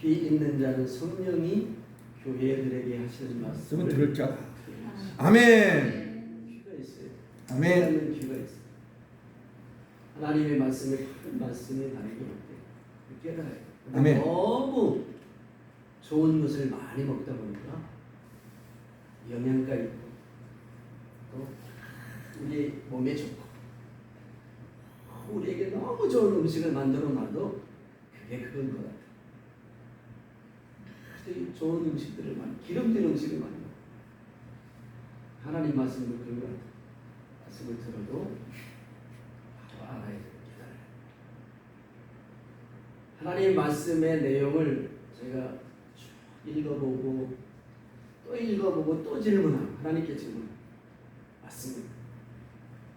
귀 있는 자는 성령이 교회들에게 하시는 말씀을 들을 자. 아멘. 귀가 있어요. 아멘. 귀가 있어요. 하나님의 말씀이 큰 말씀이 다르게 없대. 깨달아요. 아멘. 너무 좋은 것을 많이 먹다 보니까 영양가 있고 또 우리 몸에 좋고 우리에게 너무 좋은 음식을 만들어 놔도 그게 그건 것 같아. 그래서 좋은 음식들을 많이 기름진 음식을 많이 먹어. 하나님 말씀도 그런 것 같아. 말씀을 들어도 바로 알아야 됩니다. 하나님 말씀의 내용을 제가 쭉 읽어보고 또 읽어보고 또 질문하고 하나님께 질문하고 맞습니까?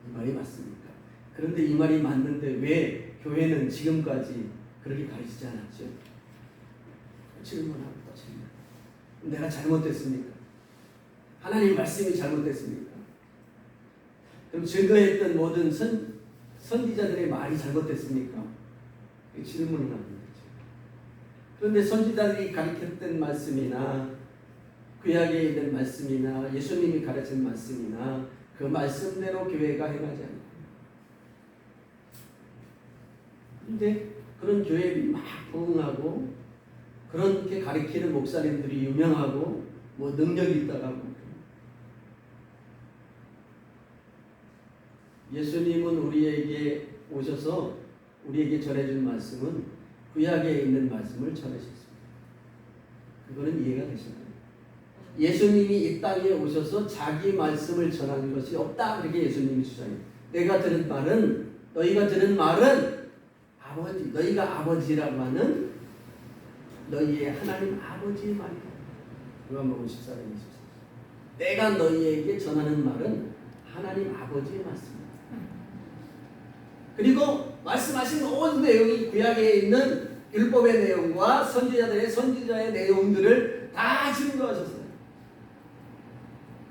이 말이 맞습니까? 그런데 이 말이 맞는데 왜 교회는 지금까지 그렇게 가르치지 않았죠? 질문하고 또 질문. 내가 잘못됐습니까? 하나님 말씀이 잘못됐습니까? 그럼 증거했던 모든 선지자들의 말이 잘못됐습니까? 질문을 하는 거죠. 그런데 선지자들이 가르쳤던 말씀이나 구약에 있는 말씀이나 예수님이 가르친 말씀이나 그 말씀대로 교회가 행하지 않고 그런데 그런 교회들이 막 부흥하고 그렇게 가르치는 목사님들이 유명하고 뭐 능력이 있다고 예수님은 우리에게 오셔서 우리에게 전해준 말씀은 구약에 있는 말씀을 전하셨습니다. 그거는 이해가 되시나요? 예수님이 이 땅에 오셔서 자기 말씀을 전하는 것이 없다 그렇게 예수님이 주장해요. 내가 들은 말은 너희가 들은 말은 아버지 너희가 아버지라고 하는 너희의 하나님 아버지의 말이다. 요한복음 14장 24절. 내가 너희에게 전하는 말은 하나님 아버지의 말씀이다. 그리고 말씀하신 모든 내용이 구약에 있는 율법의 내용과 선지자의 내용들을 다 증거하셨어요.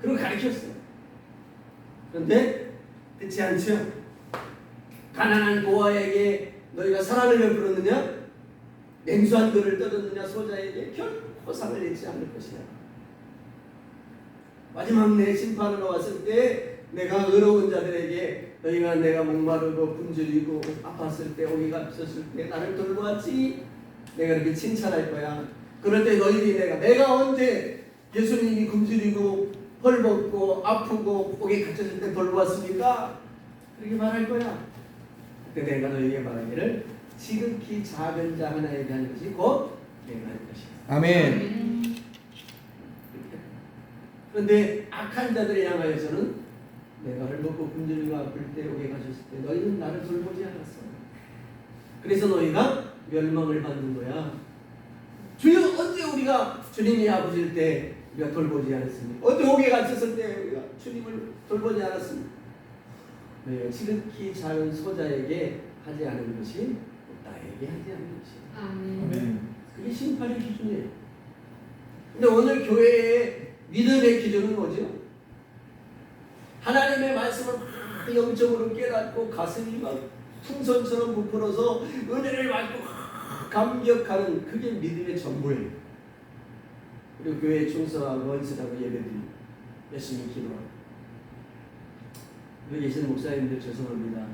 그리고 가르쳤어요. 그런데 듣지 않죠. 가난한 고아에게 너희가 사랑을 베풀었느냐? 냉수한 돌을 떠줬느냐? 소자에게 결코 상을 내지 않을 것이야. 마지막 내 심판으로 왔을 때 내가 의로운 자들에게 너희가 내가 목마르고 굶주리고 아팠을 때 오기가 없었을 때 나를 돌보았지 내가 이렇게 칭찬할 거야. 그럴 때 너희들이 내가 언제 예수님이 굶주리고 헐벗고 아프고 오기 갇혔을 때 돌보았습니까? 그렇게 말할 거야. 그때 내가 너희에게 말하기를 지극히 작은 자 하나에게 한 것이 곧 내가 할 것이다. 아멘. 그런데 악한 자들을 향하여서는 내가 헐벗고 굶주리고 아플 때 오게 가셨을 때 너희는 나를 돌보지 않았어. 그래서 너희가 멸망을 받는 거야. 주여 언제 우리가 주님이 아프실 때 우리가 돌보지 않았습니까? 언제 오게 갇혔을 때 우리가 주님을 돌보지 않았습니까? 네, 지극히 작은 소자에게 하지 않은 것이 나에게 하지 않은 것이야. 아멘. 그게 심판의 기준이에요. 근데 오늘 교회의 믿음의 기준은 뭐죠? 하나님의 말씀을 막 영적으로 깨닫고 가슴이 막 풍선처럼 부풀어서 은혜를 받고 감격하는 그게 믿음의 전부예요. 그리고 교회에 충성하고 헌신하고 예배드리고 열심히 기도하고. 여기 계신 목사님들 죄송합니다.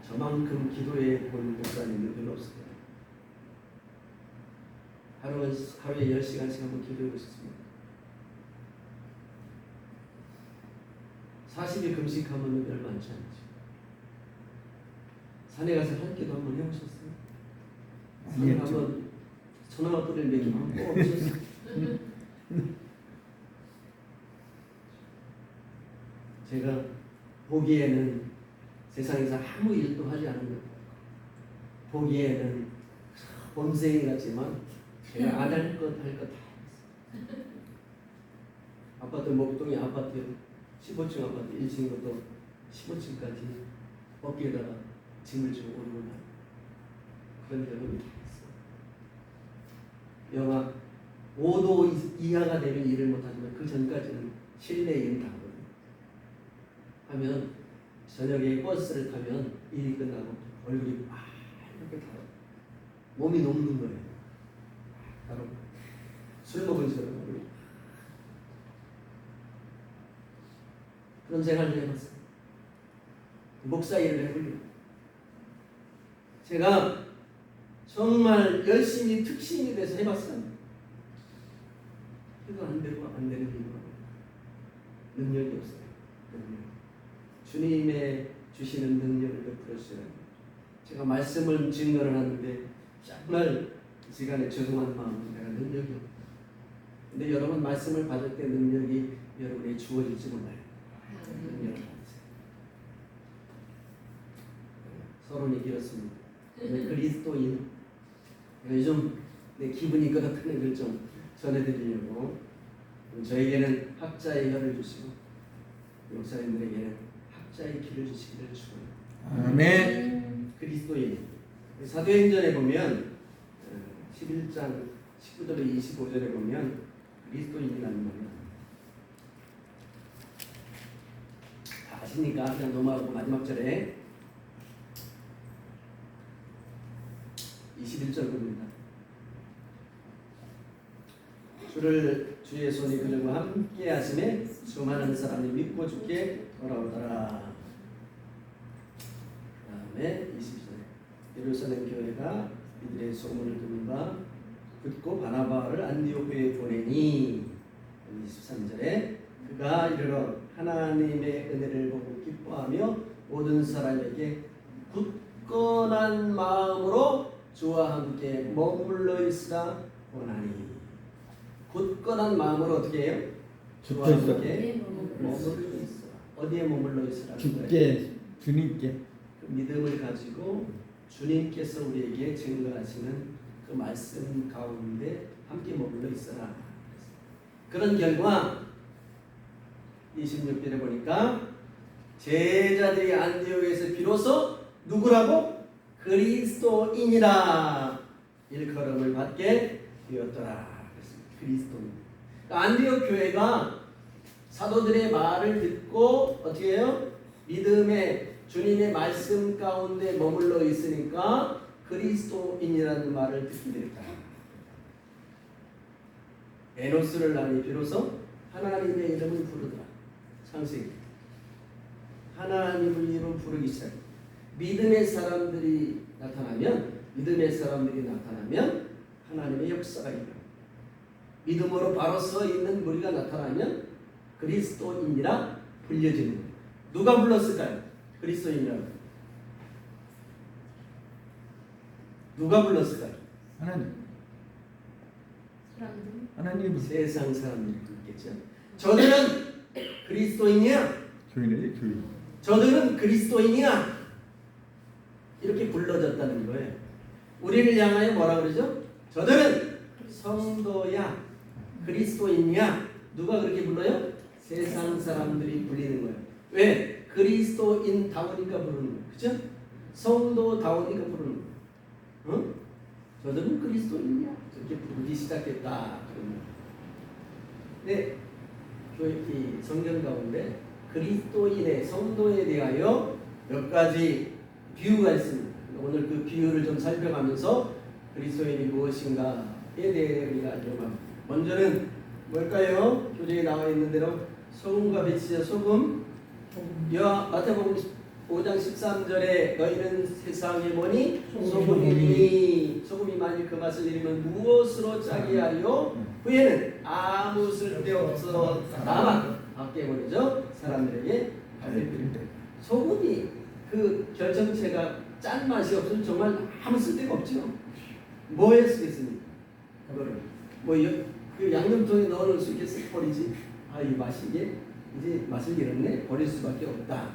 저만큼 기도에 본 목사님들 별로 없어요. 하루에 10시간씩 한번 기도해 보셨습니다. 40일 금식하면 별 많지 않죠. 산에 가서 헐기도 한번 해보셨어요? 산에 한번 천하가 뿌릴 매기 한번 뽑아보셨어요? 제가 보기에는 세상에서 아무 일도 하지 않은 것 같아요. 보기에는 범생이 같지만 제가 안 할 것 할 것 다 했어요. 아파트 목동의 아파트 15층 아파트 1층부터 15층까지 어깨에다가 짐을 지고 오르고 나요. 그런 적은 있어요. 영하 5도 이하가 되면 일을 못하지만 그 전까지는 실내 일은 다 하거든요. 하면 저녁에 버스를 타면 일이 끝나고 얼굴이 막 이렇게 다 몸이 녹는 거예요. 술 먹은 처럼 그런 생활을 해봤어요. 목사 일을 해보려고. 제가 정말 열심히 특신이 돼서 해봤어요. 그래도 안 되고 안 되는 이유가 능력이 없어요. 능력. 주님의 주시는 능력을 베풀었어요. 제가 말씀을 증거를 하는데 정말 이 시간에 죄송한 마음은 내가 능력이 없다. 근데 여러분 말씀을 받을 때 능력이 여러분에게 주어질지 몰라요. 능력을 받으세요. 서론이 길었습니다. 그리스도인. 요즘 내 기분이 그렇다는 걸 좀 전해드리려고 저에게는 학자의 혀를 주시고 목사님들에게는 학자의 길을 주시기를 축원합니다. 아멘. 그리스도인. 사도행전에 보면 11장 19절에 25절에 보면 그리스도인이라는 말이 나옵니다. 다 아시니까 그냥 넘어가고 마지막 절에 21절 봅니다. 주의 손이 그들과 함께 하심에 수많은 사람이 믿고 주께 돌아오더라. 그 다음에 20절에 예루살렘 교회가 이들의 소문을 듣고 바나바를 안디오크에 보내니 23절에 그가 이르러 하나님의 은혜를 보고 기뻐하며 모든 사람에게 굳건한 마음으로 주와 함께 머물러 있으라 원하니. 굳건한 마음으로 어떻게 해요? 주와 붙어 함께 머물러 있으라. 어디에 머물러 있으라? 주께 주님께 그 믿음을 가지고 주님께서 우리에게 증거하시는 그 말씀 가운데 함께 머물러 있어라. 그런 결과 26절에 보니까 제자들이 안디옥에서 비로소 누구라고? 그리스도인이라 일컬음을 받게 되었더라. 그리스도인. 안디옥 교회가 사도들의 말을 듣고 어떻게 해요? 믿음의 주님의 말씀 가운데 머물러 있으니까 그리스도인이라는 말을 듣게 됐다. 에노스를 낳으니 비로소 하나님의 이름을 부르더라. 창세기. 하나님의 이름을 부르기 시작. 믿음의 사람들이 나타나면 하나님의 역사가 일어나. 믿음으로 바로 서 있는 무리가 나타나면 그리스도인이라 불려지는 거예요. 누가 불렀을까요? 그리스도인이라고. 누가 불렀을까요? 하나님. 세상 사람들이 불렀겠죠. 저들은 그리스도인이야. 교인이지 교인. 저들은 그리스도인이야. 이렇게 불러졌다는 거예요. 우리를 향하여 뭐라 그러죠? 저들은 성도야. 그리스도인이야. 누가 그렇게 불러요? 세상 사람들이 불리는 거예요. 왜? 그리스도인다우니까 부르는 거예요. 그죠? 성도다우니까 부르는 거예요. 어? 저들은 그리스도인이야. 그렇게 부르기 시작했다. 네, 교회 이 성경 가운데 그리스도인의 성도에 대하여 몇 가지 비유가 있습니다. 오늘 그 비유를 좀 살펴가면서 그리스도인이 무엇인가에 대해 우리가 알려합니다. 먼저는 뭘까요? 교재에 나와 있는 대로 소금과 빛이죠. 소금. 마태복음 5장 13절에 너희는 세상에 보니 소금이 만일 그 맛을 잃으면 무엇으로 짜게 하리요? 후에는 아무 쓸데없어 다만 밖에 보내죠. 사람들에게 알려드립니다. 소금이 그 결정체가 짠 맛이 없으면 정말 아무 쓸데가 없죠. 뭐에 쓰겠습니까? 그거를 그 양념통에 넣어놓을 수 있겠어? 버리지. 이 맛이 이제 맛을 잃었네. 버릴 수밖에 없다.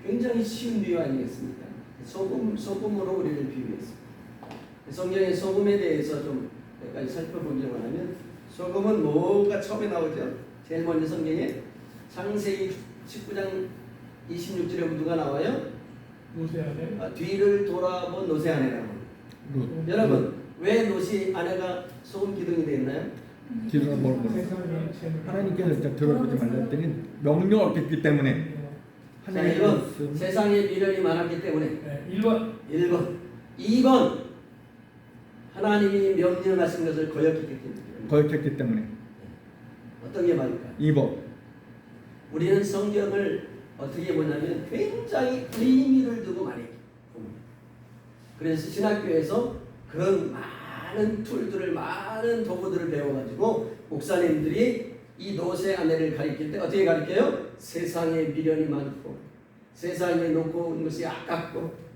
굉장히 쉬운 비유 아니겠습니까? 소금으로 우리를 비유했습니다. 성경의 소금에 대해서 좀 몇 가지 살펴보려고 하면 소금은 뭐가 처음에 나오죠? 제일 먼저 성경에 창세기 19장 26절에 누가 나와요? 노세 아내. 뒤를 돌아본 노세 아내라고. 여러분 왜 노시 아내가 소금 기둥이 되었나요? 기도를 먹는 하나님께서 진짜 들어보지 말랬더니 명령을 했기 때문에. 자, 1번 세상에 미련이 많았기 때문에. 네, 1번 2번 하나님이 명령하신 것을 거역했기 때문에. 거역했기 때문에 어떤 게 맞을까요? 2번. 우리는 성경을 어떻게 보냐면 굉장히 의미를 두고 많이 봅니다. 그래서 신학교에서 그런 많은 툴들을 많은 도구들을 배워가지고 목사님들이 이 노세 아내를 가리킬 때 어떻게 가리켜요? 세상에 미련이 많고 세상에 놓고 온 것이 아깝고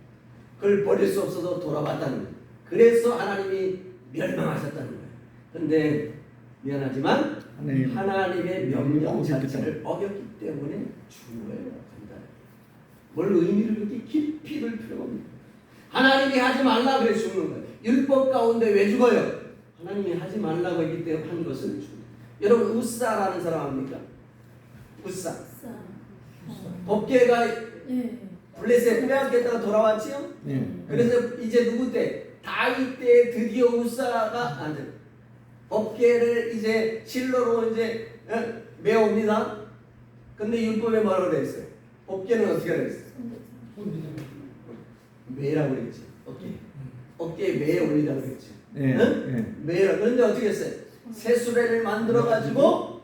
그걸 버릴 수 없어서 돌아왔다는 거예요. 그래서 하나님이 멸망하셨다는 거예요. 그런데 미안하지만 하나님의 명령 자체를 어겼기 때문에 죽어야 한다. 뭘 의미를 그렇게 깊이 둘 필요가 없는 거예요. 하나님이 하지 말라 그래 죽는 거예요. 율법 가운데 왜 죽어요? 하나님이 하지 말라고 했기 때문에 한 것을 죽는 거예요. 여러분 우사라는 사람 압니까? 우사. 법궤가 블레셋 빼앗겼다가 돌아왔지요? 네. 그래서 이제 누구 때? 다윗 때 드디어 우사가 앉아. 법궤를 이제 실로로 이제 메옵니다. 근데 율법에 뭐라고 그랬어요? 법궤는 어떻게 그랬어요? 매라고 그랬지. 어깨에 매 올리라고 그랬지. 네. 응? 네. 매라. 그런데 어떻게 했어요? 새 수레를 만들어 가지고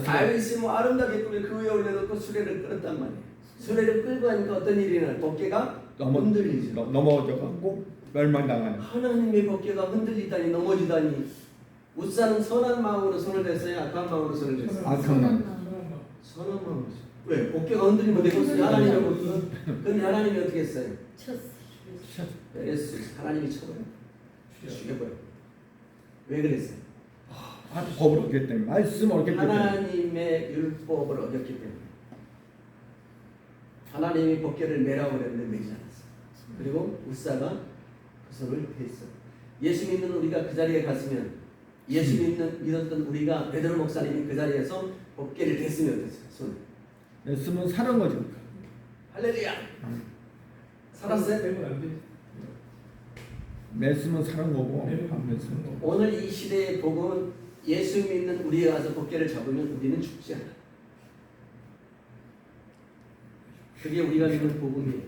다윗이 뭐 아름답게 꾸며 그 위에 올려놓고 수레를 끌었단 말이에요. 수레를 끌고 하니까 어떤 일이 나요? 법궤가 흔들리죠. 넘어져갖고 멸망당하는. 하나님의 법궤가 흔들리다니 넘어지다니. 우사는 선한 마음으로 손을 댔어요? 악한 마음으로 손을 댔어요? 악한 마음. 선한 마음으로. 왜? 법궤가 흔들리면 되겠어요? 하나님의 법궤가. 근데 하나님이 어떻게 했어요? 그랬어요. 하나님이 쳐버려. 죽여버려. 왜 그랬어요? 법을 어겼기 때문에 말씀을 어겼기 때문에. 하나님의 율법을 어겼기 때문에. 하나님이 법궤를 매라고 그랬는데 매지 않았어요. 그리고 우사가 그 손을 댔어요. 예수 믿는 우리가 그 자리에 갔으면 예수 믿었던 우리가 베드로 목사님이 그 자리에서 법궤를 댔으면 어땠어요? 손을. 냈으면 사는 거죠. 할렐루야. 살았어요? 냈으면 사는 거고 안 냈으면. 오늘 이 시대의 복음은 예수 믿는 우리가 가서 법궤를 잡으면 우리는 죽지 않아. 그게 우리가 믿는 복음이에요.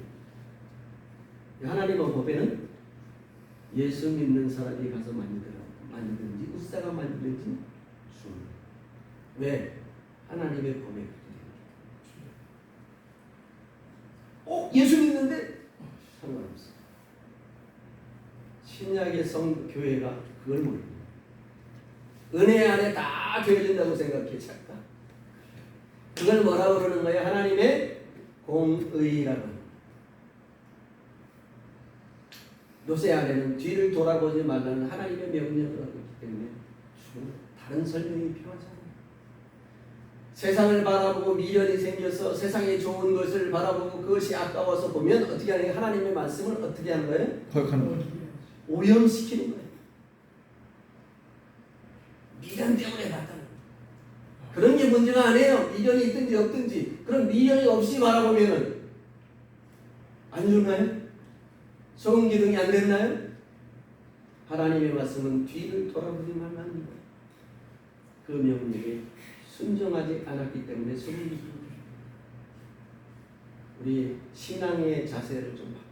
하나님의 법에는 예수 믿는 사람이 가서 만들든지 우사가 만들든지 죽는. 왜? 하나님의 법에. 예수 믿는데 상관없어. 신약의 교회가 그걸 모릅니다. 은혜 안에 다 되어진다고 생각해 착각. 그걸 뭐라고 그러는 거예요? 하나님의 공의라고. 노세 안에는 뒤를 돌아보지 말라는 하나님의 명령을 하고 있기 때문에 다른 설명이 필요하잖아요. 세상을 바라보고 미련이 생겨서 세상에 좋은 것을 바라보고 그것이 아까워서 보면 어떻게 하는 거예요? 하나님의 말씀을 어떻게 하는 거예요? 거역하는 거예요. 오염시키는 거예요. 미련 때문에 봤다는 거예요. 그런 게 문제가 아니에요. 미련이 있든지 없든지. 그럼 미련이 없이 바라보면은 안 좋나요? 소금 기둥이 안 됐나요? 하나님의 말씀은 뒤를 돌아보지 말라는 거예요. 그 명령에 순종하지 않았기 때문에 소금 기둥이 우리 신앙의 자세를 좀 바꿔요.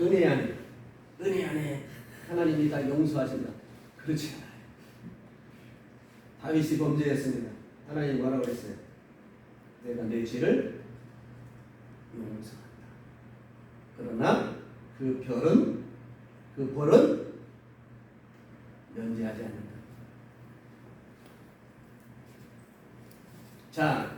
은혜 안에 하나님이 다 용서하신다. 그렇지 않아요. 다윗이 범죄했습니다. 하나님 뭐라고 그랬어요? 내가 내 죄를 용서한다. 그러나 그 벌은 면제하지 않는다. 자,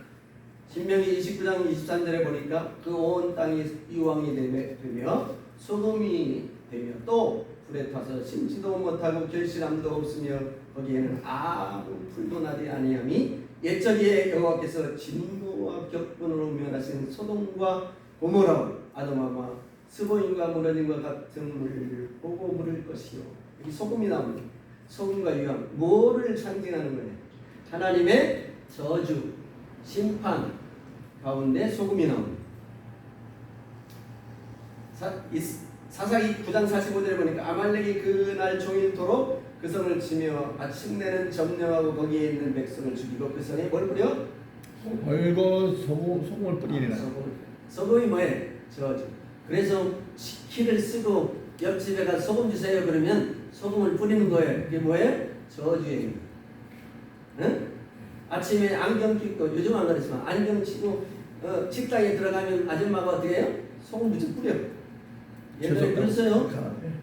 신명기 29장 23절에 보니까 그 온 땅이 유황이 되며 소금이 되며 또 불에 타서 심지도 못하고 결실함도 없으며 거기에는 아무 풀도 나지 아니함이 옛적에 여호와께서 진노와 격분으로 멸하신 소돔과 고모라와 아도마와 스보임과 무라짐과 같은 물을 보고 물을 것이요. 여기 소금이 나옵니다. 소금과 유황 뭐를 상징하는 거예요? 하나님의 저주, 심판 가운데 소금이 나옵니다. 사사기 9장 45절에 보니까 아말렉이 그날 종일토록 그 성을 치며 마침내는 점령하고 거기에 있는 백성을 죽이고 그 성에 뭘 뿌려? 소금을 뿌리니라. 소금이 뭐예요? 저주. 그래서 키를 쓰고 옆집에 가서 소금 주세요 그러면 소금을 뿌리는 거예요. 그게 뭐예요? 저주예요. 응? 아침에 안경 끼고 요즘 안 그렇지만 안경 치고 식당에 들어가면 아줌마가 어떻게 해요? 소금 좀 뿌려. 옛날에 그랬어요.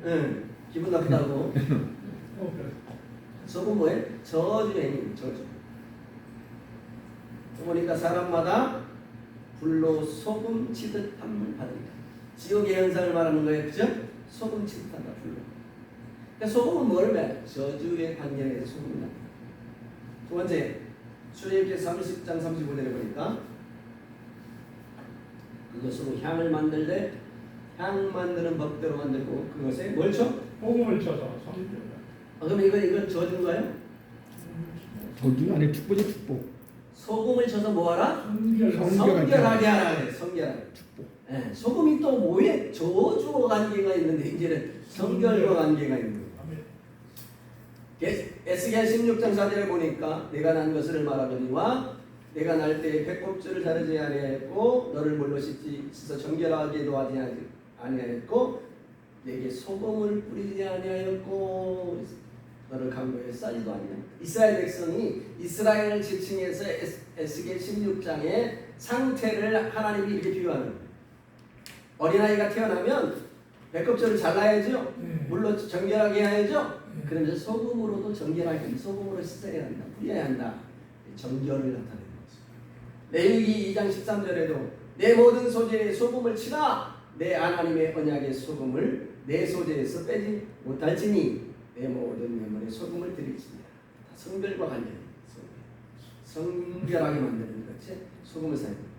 응. 기분 나쁘다고. 그래. 소금 뭐예요? 저주예요. 저주. 보니까 사람마다 불로 소금 치듯 함을 받으리라. 지옥의 현상을 말하는 거예요. 그죠? 소금 치듯 한다. 불로. 그러니까 소금은 뭘 말? 저주의 관계에서 소금이 나타나. 두 번째, 출애굽기 30장 35절에 보니까 그것으로 향을 만들되 향 만드는 법대로 만들고 그것에 뭘 쳐? 복음을 쳐서 성경. 그러면 이건 저주인가요? 저주 아니 축복이 축복. 소금을 쳐서 뭐하라? 성경. 성결하게 하라 그래. 성결하게. 축복. 예, 소금이 또 뭐에 저주와 관계가 있는데 이제는 성결과 관계가 있는 거예요. 에스겔 16장 4절에 보니까 내가 난 것을 말하거니와 내가 날 때에 배꼽줄을 자르지 아니하였고 너를 물로 씻어 정결하게도 하지 아니하였고 내게 소금을 뿌리지 아니하였고 너를 강도에 싸지도 아니하였고 이스라엘 백성이 이스라엘을 지칭해서 에스겔 16장의 상태를 하나님이 이렇게 비유하는 거예요. 어린아이가 태어나면 배꼽줄을 잘라야죠. 물로 정결하게 해야죠. 그러면서 소금으로도 정결하게 소금으로 씻어야 한다. 뿌려야 한다. 정결을 나타내는 거죠. 레위기 2장 13절에도 내 모든 소재에 소금을 치라. 내 하나님의 언약의 소금을 내 소재에서 빼지 못할지니 내 모든 예물에 소금을 드릴지니라. 다 성결과 관련이 성결하게 만드는 거지. 소금을 사용합니다.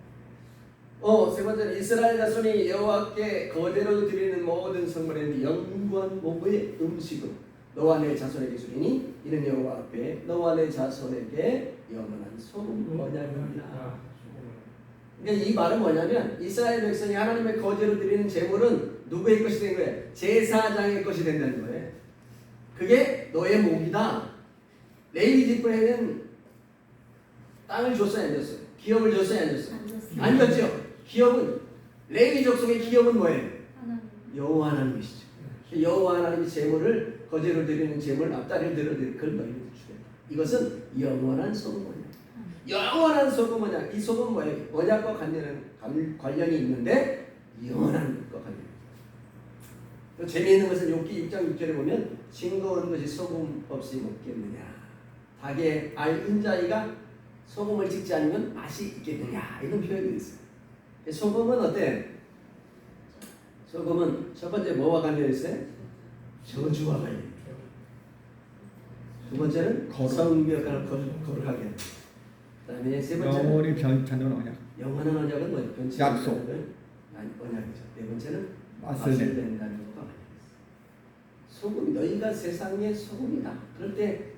세 번째는 이스라엘 자손이 여호와께 거제로 드리는 모든 성물에는 영구한 모부의 음식으로 너와 내 자손에게 주리니 이는 여호와 앞에 너와 내 자손에게 영원한 소금 언약이니라. 그러니까 이 말은 뭐냐면 이스라엘 백성이 하나님의 거제로 드리는 제물은 누구의 것이 된 거예요? 제사장의 것이 된다는 거예요. 그게 너의 목이다. 레위 지파에는 땅을 줬어요, 안 줬어요? 기업을 줬어요, 안 줬어요? 안 줬죠. 기업은 레위 족속의 기업은 뭐예요? 여호와 하나님이시죠. 여호와 하나님이 제물을 거제로 드리는 제물 앞다리를 들어드릴 그걸 너희들 주겠다. 이것은 영원한 소금 언약. 영원한 소금 언약. 이 소금 뭐예요? 언약과 관련이 있는데 영원한 것과 관련이 있다. 또 재미있는 것은 욥기 6장 6절에 보면 싱거운 것이 소금 없이 먹겠느냐. 닭의 알 자이가 소금을 찍지 않으면 맛이 있겠느냐. 이런 표현이 있어요. 소금은 어때? 소금은 첫 번째 뭐와 관련이 있어요? 저주와 관련이 있어요. 두 번째는 성결을 거룩하게. 그다음에 세 번째는 영원히 변치 않는 언약. 영원한 언약은 뭐예요? 변치 약속. 언약이죠. 네 번째는 맛을 낸다는 것과 관련이 있어요. 소금 너희가 세상의 소금이다. 그럴 때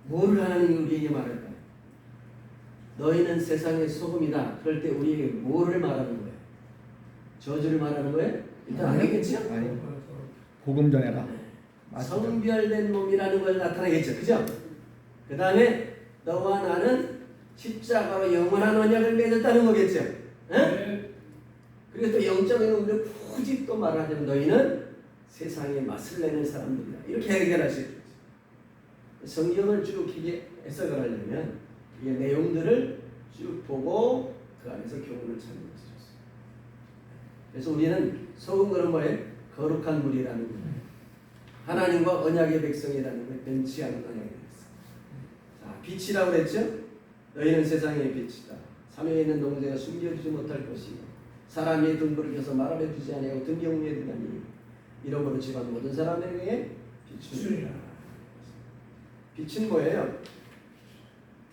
뭐를 하나님이 우리에게 말할까요? 너희는 세상의 소금이다. 그럴 때 우리에게 뭐를 말하는 거예요? 저주를 말하는 거예요? 일단 아니겠죠? 아니. 복음 전해라. 성별된 몸이라는 걸 나타내겠죠. 그죠? 그 다음에 너와 나는 십자가로 영원한 언약을 맺었다는 거겠죠. 응? 그리고 또 영적인 의미로 굳이 또 말하자면 너희는 세상의 맛을 내는 사람들이다. 이렇게 해결할 수 있죠. 성경을 쭉 이게 해석을 하려면 이 내용들을 쭉 보고 그 안에서 교훈을 찾는 것이 좋습니다. 그래서 우리는 소금은 뭐예요? 거룩한 물이라는 거예요. 하나님과 언약의 백성이라는 거예요. 변치 않은 언약의 백성. 자, 빛이라고 그랬죠? 너희는 세상의 빛이다. 삼위에 있는 동생을 숨겨주지 못할 것이고 사람이 등불을 켜서 말하려 주지 아니하고 등 경우에 드나니 이러므로 집안 모든 사람에게 비추리라. 빛은 뭐예요?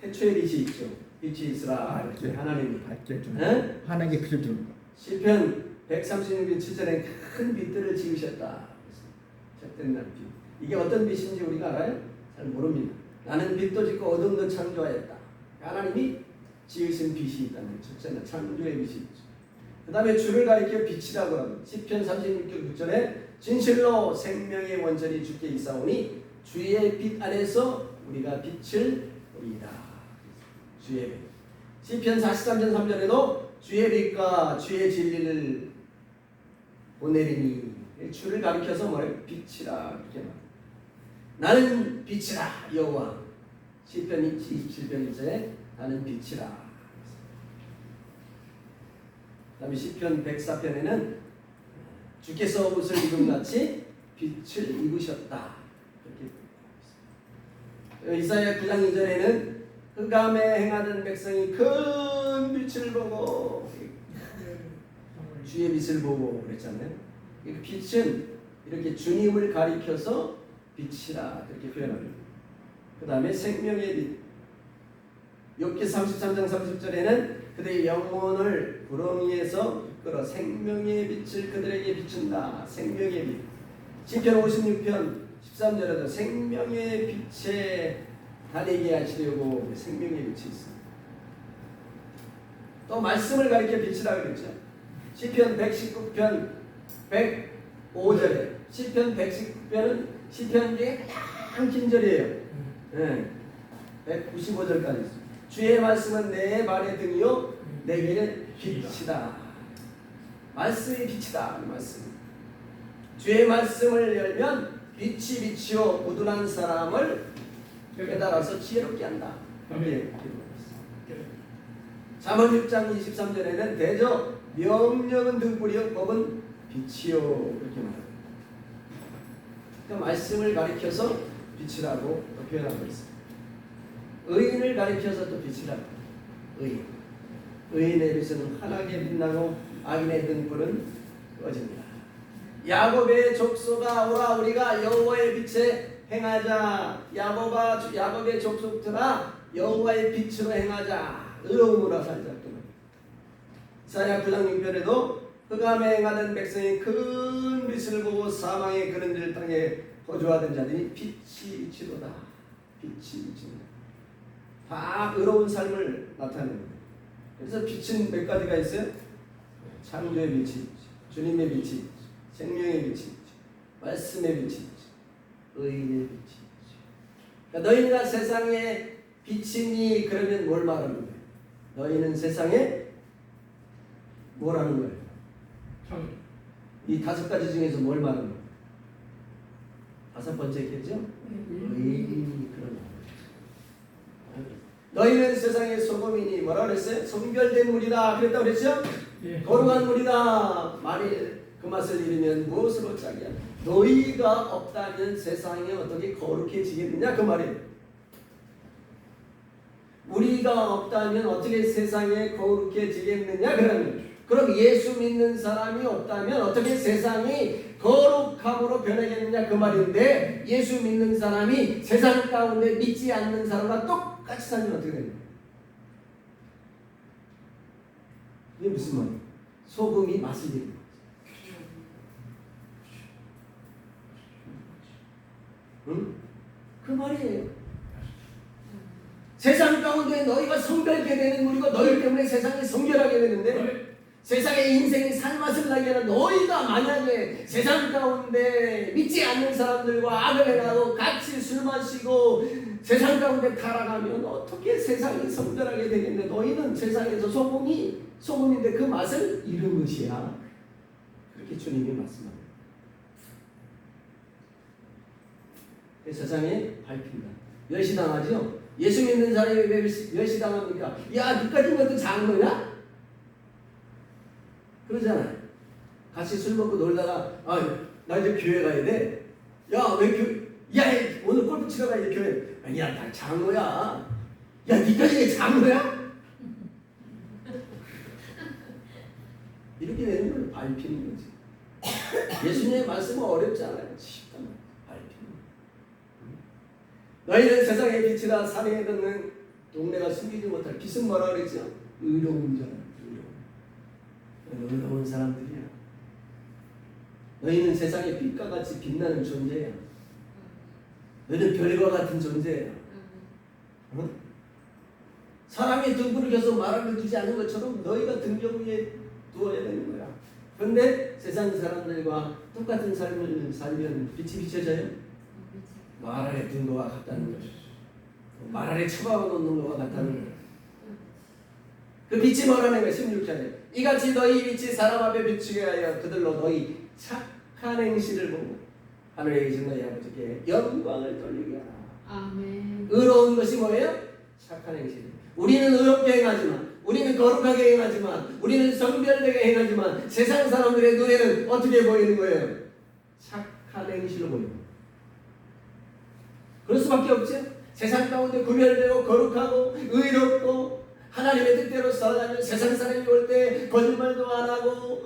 태초의 빛이 있죠. 빛이 있으라. 하나님이 밝게 해주는 네? 하나님께 빛을 주는 거. 시편 136편 7절에 큰 빛들을 지으셨다. 젖된 날 빛. 이게 어떤 빛인지 우리가 알아요? 잘 모릅니다. 나는 빛도 짓고 어둠도 창조하였다. 하나님이 지으신 빛이 있다는 첫째는 창조의 빛이 있죠. 그 다음에 주를 가리켜 빛이라고 합니다. 시편 36편 9절에 진실로 생명의 원천이 주께 있사오니 주의 빛 안에서 우리가 빛을 보이다. 주의 빛. 시편 43편 3절에도 주의 빛과 주의 진리를 보내리니 주를 가리켜서 뭐래요? 빛이라 이렇게 말해요. 나는 빛이라 여호와. 시편 27편 1절에 나는 빛이라. 그다음에 시편 104편에는 주께서 옷을 입은 같이 빛을 입으셨다. 이렇게 이사야 9장 2절에는 흑암에 행하던 백성이 큰 빛을 보고 주의 빛을 보고 그랬잖아요. 빛은 이렇게 주님을 가리켜서 빛이라 이렇게 표현합니다. 그 다음에 생명의 빛. 욥기 33장 30절에는 그들의 영혼을 구렁이에서 이끌어 생명의 빛을 그들에게 비춘다. 생명의 빛. 시편 56편 13절에도 생명의 빛에 다니게 하시려고 생명의 빛이 있습니다. 또 말씀을 가리켜 빛이라 그랬죠. 시편 119편 105절에 시편 119편은 시편 중에 가장 긴 절이에요. 네. 195절까지 있습니다. 주의 말씀은 내 발의 등이요 내게는 빛이다. 말씀이 빛이다. 그 말씀. 주의 말씀을 열면 빛이 비치어 우둔한 사람을 깨달아서 지혜롭게 한다. 이렇게 기록했습니다. 잠언 6장 23절에는 대저 명령은 등불이요 법은 빛이요 이렇게 말합니다. 그러니까 말씀을 가리켜서 빛이라고 또 표현하고 있습니다. 의인을 가리켜서 또 빛이라고. 의인. 의인의 빛은 환하게 빛나고 악인의 등불은 꺼집니다. 야곱의 족속아 오라 우리가 여호와의 빛에 행하자. 야곱의 족속들아 여호와의 빛으로 행하자. 의로움으로 살자. 이사야 9장 6절에도 흑암에 행하던 백성이 큰 빛을 보고 사망의 그른들 땅에 거주하던 자들이 빛이 비치도다. 빛이 비칩니다. 다 의로운 삶을 나타냅니다. 그래서 빛은 몇 가지가 있어요? 창조의 빛이, 주님의 빛이, 생명의 빛이, 말씀의 빛이, 의인의 빛이. 그러니까 너희가 세상에 빛이니 그러면 뭘 말하는 거예요? 너희는 세상에 뭐라는 거예요? 이 다섯 가지 중에서 뭘 말하는 거예요? 다섯 번째 겠죠? 의인이 그런 거예요. 너희는 세상의 소금이니 뭐라 그랬어요? 성별된 물이다 그랬다고 그랬죠? 거룩한 물이다. 만일 그 맛을 잃으면 무엇으로 짝이야? 너희가 없다면 세상이 어떻게 거룩해지겠느냐 그 말이에요. 우리가 없다면 어떻게 세상에 거룩해지겠느냐 그러면 그럼 예수 믿는 사람이 없다면 어떻게 세상이 거룩함으로 변하겠느냐 그 말인데 예수 믿는 사람이 세상 가운데 믿지 않는 사람과 똑같이 살면 어떻게 됩니까? 이게 무슨 말이에요? 소금이 맛을 잃는 거죠. 응? 그 말이에요. 세상 가운데 너희가 성별게 되는 우리가 너희 때문에 세상이 성별하게 되는데 세상의 인생이 살맛을 나게 하는 너희가 만약에 세상 가운데 믿지 않는 사람들과 악을 행하고 같이 술 마시고 세상 가운데 타락하면 어떻게 세상이 성별하게 되겠는데 너희는 세상에서 소금인데 그 맛을 잃은 것이야. 그렇게 주님이 말씀합니다. 세상에 밝힌다. 멸시당하죠? 예수 믿는 사람이 왜 멸시당합니까? 야, 니까지 것도 장로냐? 그러잖아요. 같이 술 먹고 놀다가 나 이제 교회 가야 돼. 야, 왜 오늘 골프 치러 가야 돼 교회. 야, 나 장로야. 야, 니까지 왜 장로야? 이렇게 되는 걸 밟히는 거지. 예수님의 말씀은 어렵지 않아요. 쉽단 말이에요. 너희는 세상의 빛이라 산에 듣는 동네가 숨기지 못할 빛은 뭐라 그랬죠? 의로운 자라. 의로운 사람들이야. 너희는 세상의 빛과 같이 빛나는 존재야. 너희는 별과 같은 존재야. 어? 사람이 등불을 켜서 말을 두지 않은 것처럼 너희가 등경 위에 두어야 되는 거야. 그런데 세상 사람들과 똑같은 삶을 살면 빛이 비춰져요? 말 아래 둔 거와 같다는 것이죠. 말 아래 처박아 놓는 거와 같다는 거예요. 그 빛이 뭐라는 거예요? 16절에 이같이 너희 빛이 사람 앞에 비추게 하여 그들로 너희 착한 착한 행실을 보고 하늘에 계신 너희 아버지께 영광을 돌리게 하라. 아멘. 의로운 것이 뭐예요? 착한 행실. 우리는 의롭게 행하지만, 우리는 거룩하게 행하지만, 우리는 정결되게 행하지만 세상 사람들의 눈에는 어떻게 보이는 거예요? 착한 행실로 보입니다. 그럴 수밖에 없죠. 세상 가운데 구별되고 거룩하고 의롭고 하나님의 뜻대로 살아가면 세상 사람이 올 때 거짓말도 안 하고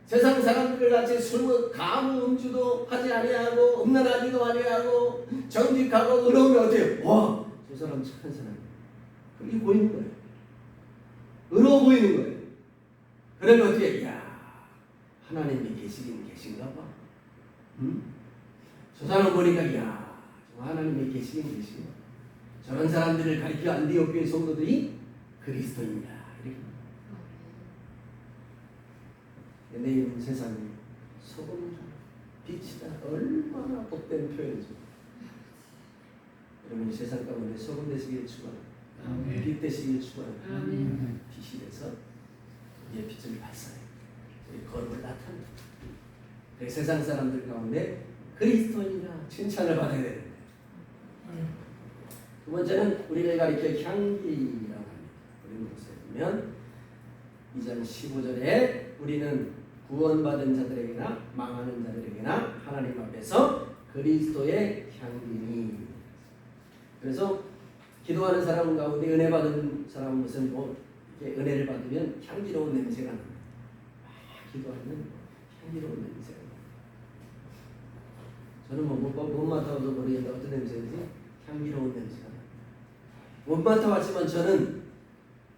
세상 사람들 같이 술, 가무, 음주도 하지 아니하고 음란하지도 아니하고 정직하고 의로우면 어때요? 와, 저 사람 착한 사람이야. 그게 보이는 거예요. 의로워 보이는 거예요. 그러면 어떻게? 야, 하나님이 계시긴 계신가 봐. 응? 저 사람 보니까 야, 저 하나님이 계시긴 계신가 봐. 저런 사람들을 가리켜 안디옥교의 성도들이 그리스도입니다. 이렇게. 내일은 세상에 소금 빛이다. 얼마나 복된 표현이죠. 여러분 세상 가운데 소금 되시길 축원합니다. 아멘. 빛 되시길 축원합니다. 아멘. 빛이 돼서 우리의 빛을 발산해 우리 거룩을 나타냅니다. 세상 사람들 가운데 그리스도인이라 칭찬을 받아야 되는데 두 번째는 우리를 가리켜 향기라고 합니다. 우리는 무엇에 보면 2장 15절에 우리는 구원받은 자들에게나 망하는 자들에게나 하나님 앞에서 그리스도의 향기니. 그래서 기도하는 사람 가운데 은혜 받은 사람은 무슨 이렇게 은혜를 받으면 향기로운 냄새가 납니다. 기도하면 향기로운 냄새가 납니다. 저는 못 맡아봐서 모르겠는데 어떤 냄새인지 향기로운 냄새가 납니다. 못 맡아봤지만 저는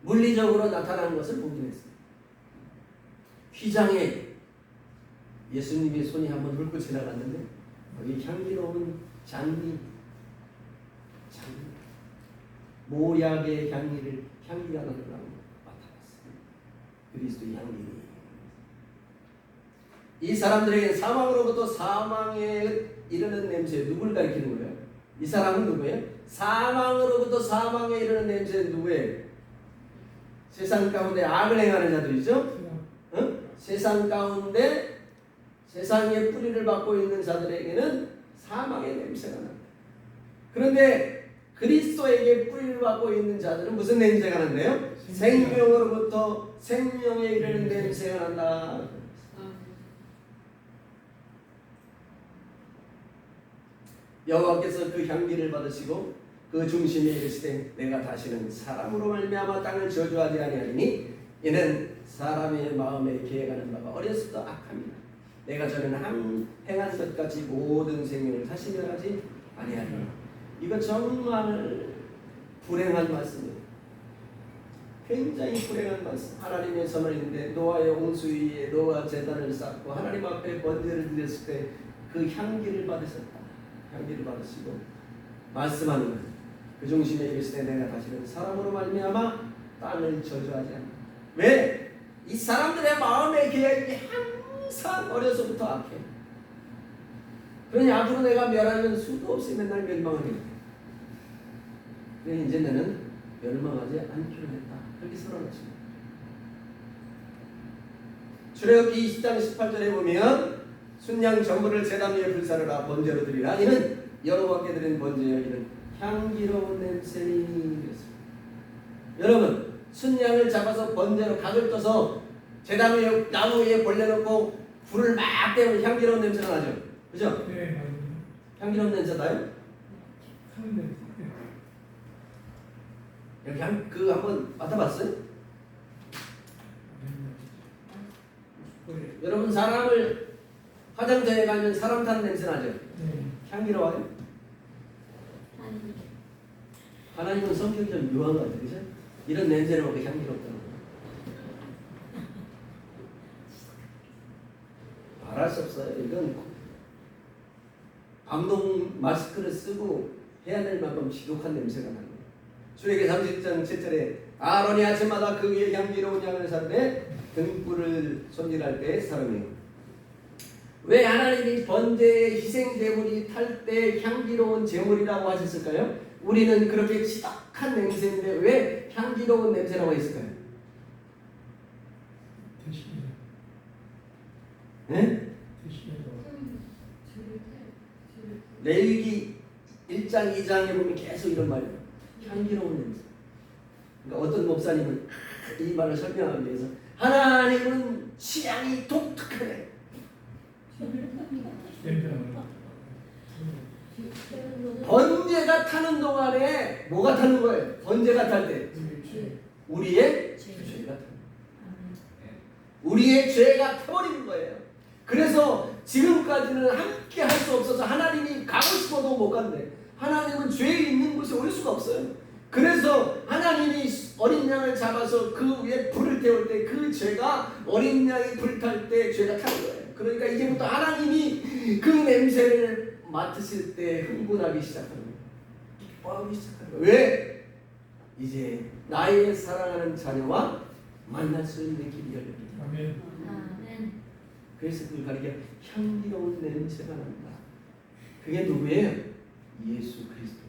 물리적으로 나타나는 것을 보긴 했어요. 휘장에 예수님의 손이 한번 훑고 지나갔는데 여기 향기로운 장미 모약의 향기가 나는 걸 맡아봤어요. 그리스도의 향기니. 이 사람들에게 사망으로부터 사망에 이르는 냄새 누굴 가리키는 거예요? 이 사람은 누구예요? 사망으로부터 사망에 이르는 냄새는 누구예요? 세상 가운데 악을 행하는 자들이죠. 응? 세상 가운데 세상의 뿌리를 받고 있는 자들에게는 사망의 냄새가 난다. 그런데 그리스도에게 뿌리를 받고 있는 자들은 무슨 냄새가 난대요? 생명으로부터 생명에 이르는 냄새가 난다. 여호와께서 그 향기를 받으시고 그 중심에 이르시되 내가 다시는 사람으로 말미암아 땅을 저주하지 아니하리니 이는 사람의 마음에 계획하는 바가 어려서부터 악합니다. 내가 저는 행한 것 같이 모든 생명을 다시 멸하지 아니하리니. 이거 정말 불행한 말씀이에요. 굉장히 불행한 말씀. 하나님의 선언인데 노아의 홍수 위에 노아 제단을 쌓고 하나님 앞에 번제를 드렸을 때 그 향기를 받으셨다. 향기를 받으시고 말씀하는 거예요. 그 중심에 이르시되 내가 다시는 사람으로 말미암아 땅을 저주하지 않는다. 왜? 이 사람들의 마음의 계획이 항상 어려서부터 악해. 그러니 앞으로 내가 멸하면 수도 없이 맨날 멸망하게. 그래 이제 나는 멸망하지 않기로 했다. 그렇게 선언하십니다. 출애굽기 20장 18절에 보면 순양 전부를 제단 위에 불사르라 번제로 드리라. 이는 여호와께 드린 번제여 이는 향기로운 냄새니. 여러분 순양을 잡아서 번제로 각을 떠서 제단 위에 나무 위에 벌려놓고 불을 막 때면 향기로운 냄새가 나죠. 그죠? 네, 맞아요. 향기로운 냄새 나요? 하는데 여기 그 한번 맡아봤어요? 여러분 사람을 화장터에 가면 사람 타는 냄새 나죠? 네. 향기로워요? 하나님은 성격이 좀 묘한 것 같아요. 그죠? 이런 냄새를 먹고 향기롭다는 거예요. 말할 수 없어요. 이건 방독 마스크를 쓰고 해야 될 만큼 지독한 냄새가 나는 거예요. 출애굽기 30장 7절에 아론이 아침마다 그 위에 향기로운 양을 사르되 등불을 손질할 때 사람이에요. 왜 하나님이 번제의 희생 제물이 탈 때 향기로운 제물이라고 하셨을까요? 우리는 그렇게 지독한 냄새인데 왜 향기로운 냄새라고 했을까요? 대신에 네? 대신에 레위기 1장 2장에 보면 계속 이런 말이에요. 향기로운 냄새. 그러니까 어떤 목사님은 이 말을 설명하기 위해서 하나님은 취향이 독특하네. 냄새나는 거. 번제가 타는 동안에 뭐가 타는 거예요? 번제가 탈 때 우리의 죄가 타는 거예요. 우리의 죄가 타버리는 거예요. 그래서 지금까지는 함께 할 수 없어서 하나님이 가고 싶어도 못 간대. 하나님은 죄 있는 곳에 올 수가 없어요. 그래서 하나님이 어린 양을 잡아서 그 위에 불을 태울 때 그 죄가 어린 양이 불탈 때 죄가 타는 거예요. 그러니까 이제부터 하나님이 그 냄새를 맡으실 때 흥분하기 시작하는 거예요. 기뻐하기 시작하는 거예요. 왜? 이제 나의 사랑하는 자녀와 만날 수 있는 길이 열립니다. 아멘. 아멘. 그래서 그걸 가리켜 향기로운 냄새가 난다. 그게 누구예요? 예수 그리스도예요.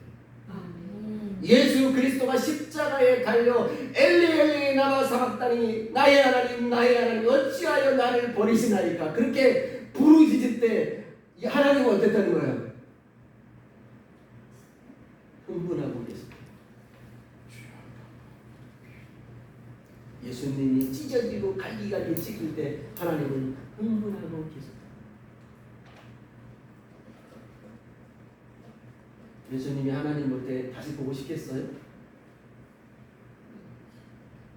아멘. 예수 그리스도가 십자가에 달려 엘리 엘리 나마 사박다니 나의 하나님 어찌하여 나를 버리시나이까 그렇게 부르짖을 때 하나님은 어땠다는 거예요? 흥분하고 계십니다. 예수님이 찢어지고 갈기갈기 찍힐 때 하나님은 흥분하고 계십니다. 예수님이 하나님 볼 때 다시 보고 싶겠어요?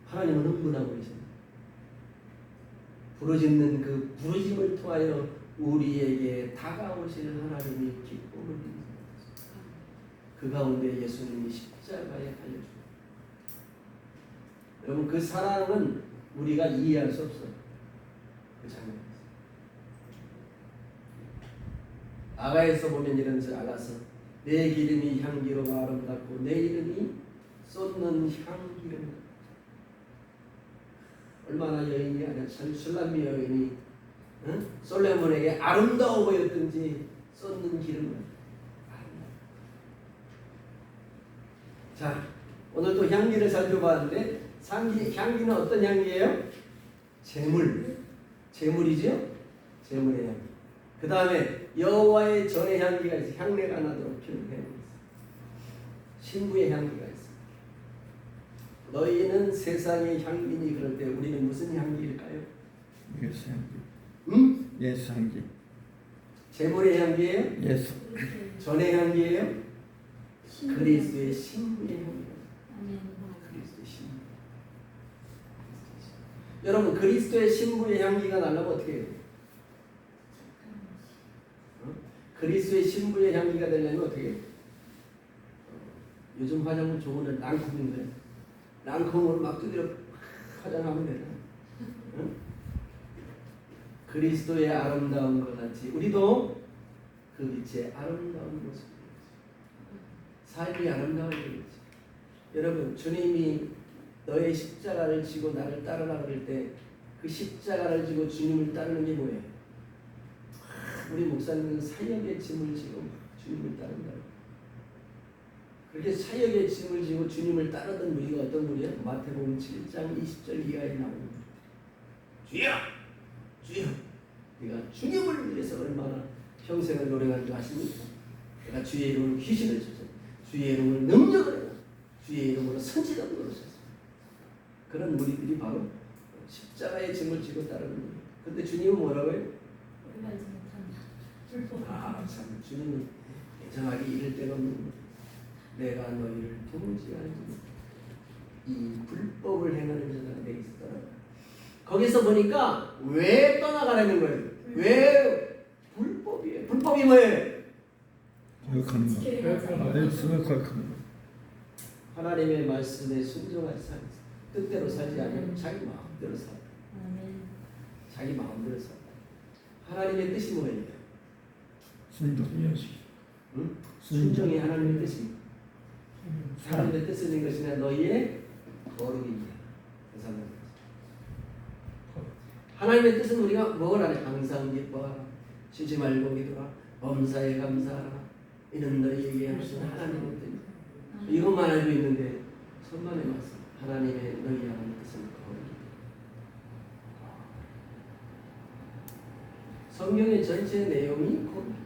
하나님은 흥분하고 계십니다. 부르짖는 그 부르짐을 통하여 우리에게 다가오실 하나님이 기쁨을 드립니다. 그 가운데 예수님이 십자가에 달려주고 여러분 그 사랑은 우리가 이해할 수 없어요. 그 장면. 아가에서 보면 이런 줄 알아서 내 기름이 향기로고 아름답고 내 이름이 쏟는 향기름. 얼마나 여인이 아니라 술람미 여인이 솔로몬에게 아름다워 보였든지 쏟는 기름은 아름다워. 자, 오늘 또 향기를 살펴봤는데 향기는 어떤 향기예요? 제물이죠? 제물의 향기. 그 다음에 여호와의 전의 향기가 있어. 향내가 나도록 표현해 있어. 신부의 향기가 있어. 너희는 세상의 향기니 그럴 때 우리는 무슨 향기일까요? 예수 향기. 응? 예수 향기. 제물의 향기예요? 예수. 전의 향기예요? 그리스도의 신부의 향기예요. 아멘. 그리스도의 신부. 여러분 그리스도의 신부의 향기가 나려면 어떻게 해요? 그리스도의 신부의 향기가 되려면 어떻게 해요? 요즘 화장품 좋은 랑콤인데 랑콤으로 막 두드려 화장하면 되나? 응? 그리스도의 아름다운 것 같이 우리도 그 빛의 아름다운 모습 삶이 아름다워야 되겠지. 여러분 주님이 너의 십자가를 지고 나를 따르라 그럴 때 그 십자가를 지고 주님을 따르는 게 뭐예요? 우리 목사님은 사역의 짐을 지고 주님을 따른다. 그렇게 사역의 짐을 지고 주님을 따르던 무리가 어떤 무리예요? 마태복음 7장 20절 이하에 나오는 주여! 주여! 네가 주님을 위해서 얼마나 평생을 노력한 줄 아십니까? 내가 주의 이름으로 귀신을 쫓아 주의 이름으로 능력을 해라. 주의 이름으로 선지자도 노릇했어. 그런 무리들이 바로 십자가의 짐을 지고 따르는 거예요. 근데 주님은 뭐라고 해요? 참 주님은 예정하기 이를 데가 없는 거예요. 내가 너희를 도무지 알지 이 불법을 행하는 자가 내게 있었더라. 거기서 보니까 왜 떠나가라는 거예요? 왜 불법이에요? 불법이 뭐예요? 거역하는 거. 예수를 거역하는 거. 하나님의 말씀에 순종하지 살았어. 뜻대로 살지 아니고 자기 마음대로 살아. 자기 마음대로 살아. 하나님의 뜻이 뭐예요? 순종. 응? 순종이 하나님의 뜻입니다. 하나님의 뜻을 낸 것이냐 너희의 거룩이냐. 하나님의 뜻은 우리가 뭐를 하냐? 항상 기뻐하라. 쉬지 말고 기도하라. 범사에 감사하라. 이는 너희에게 하시는 하나님의 뜻입니다. 이것만 알고 있는데 천만의 말씀. 하나님의 너희 하나님의 뜻은 거룩이다. 성경의 전체 내용이 거룩이다.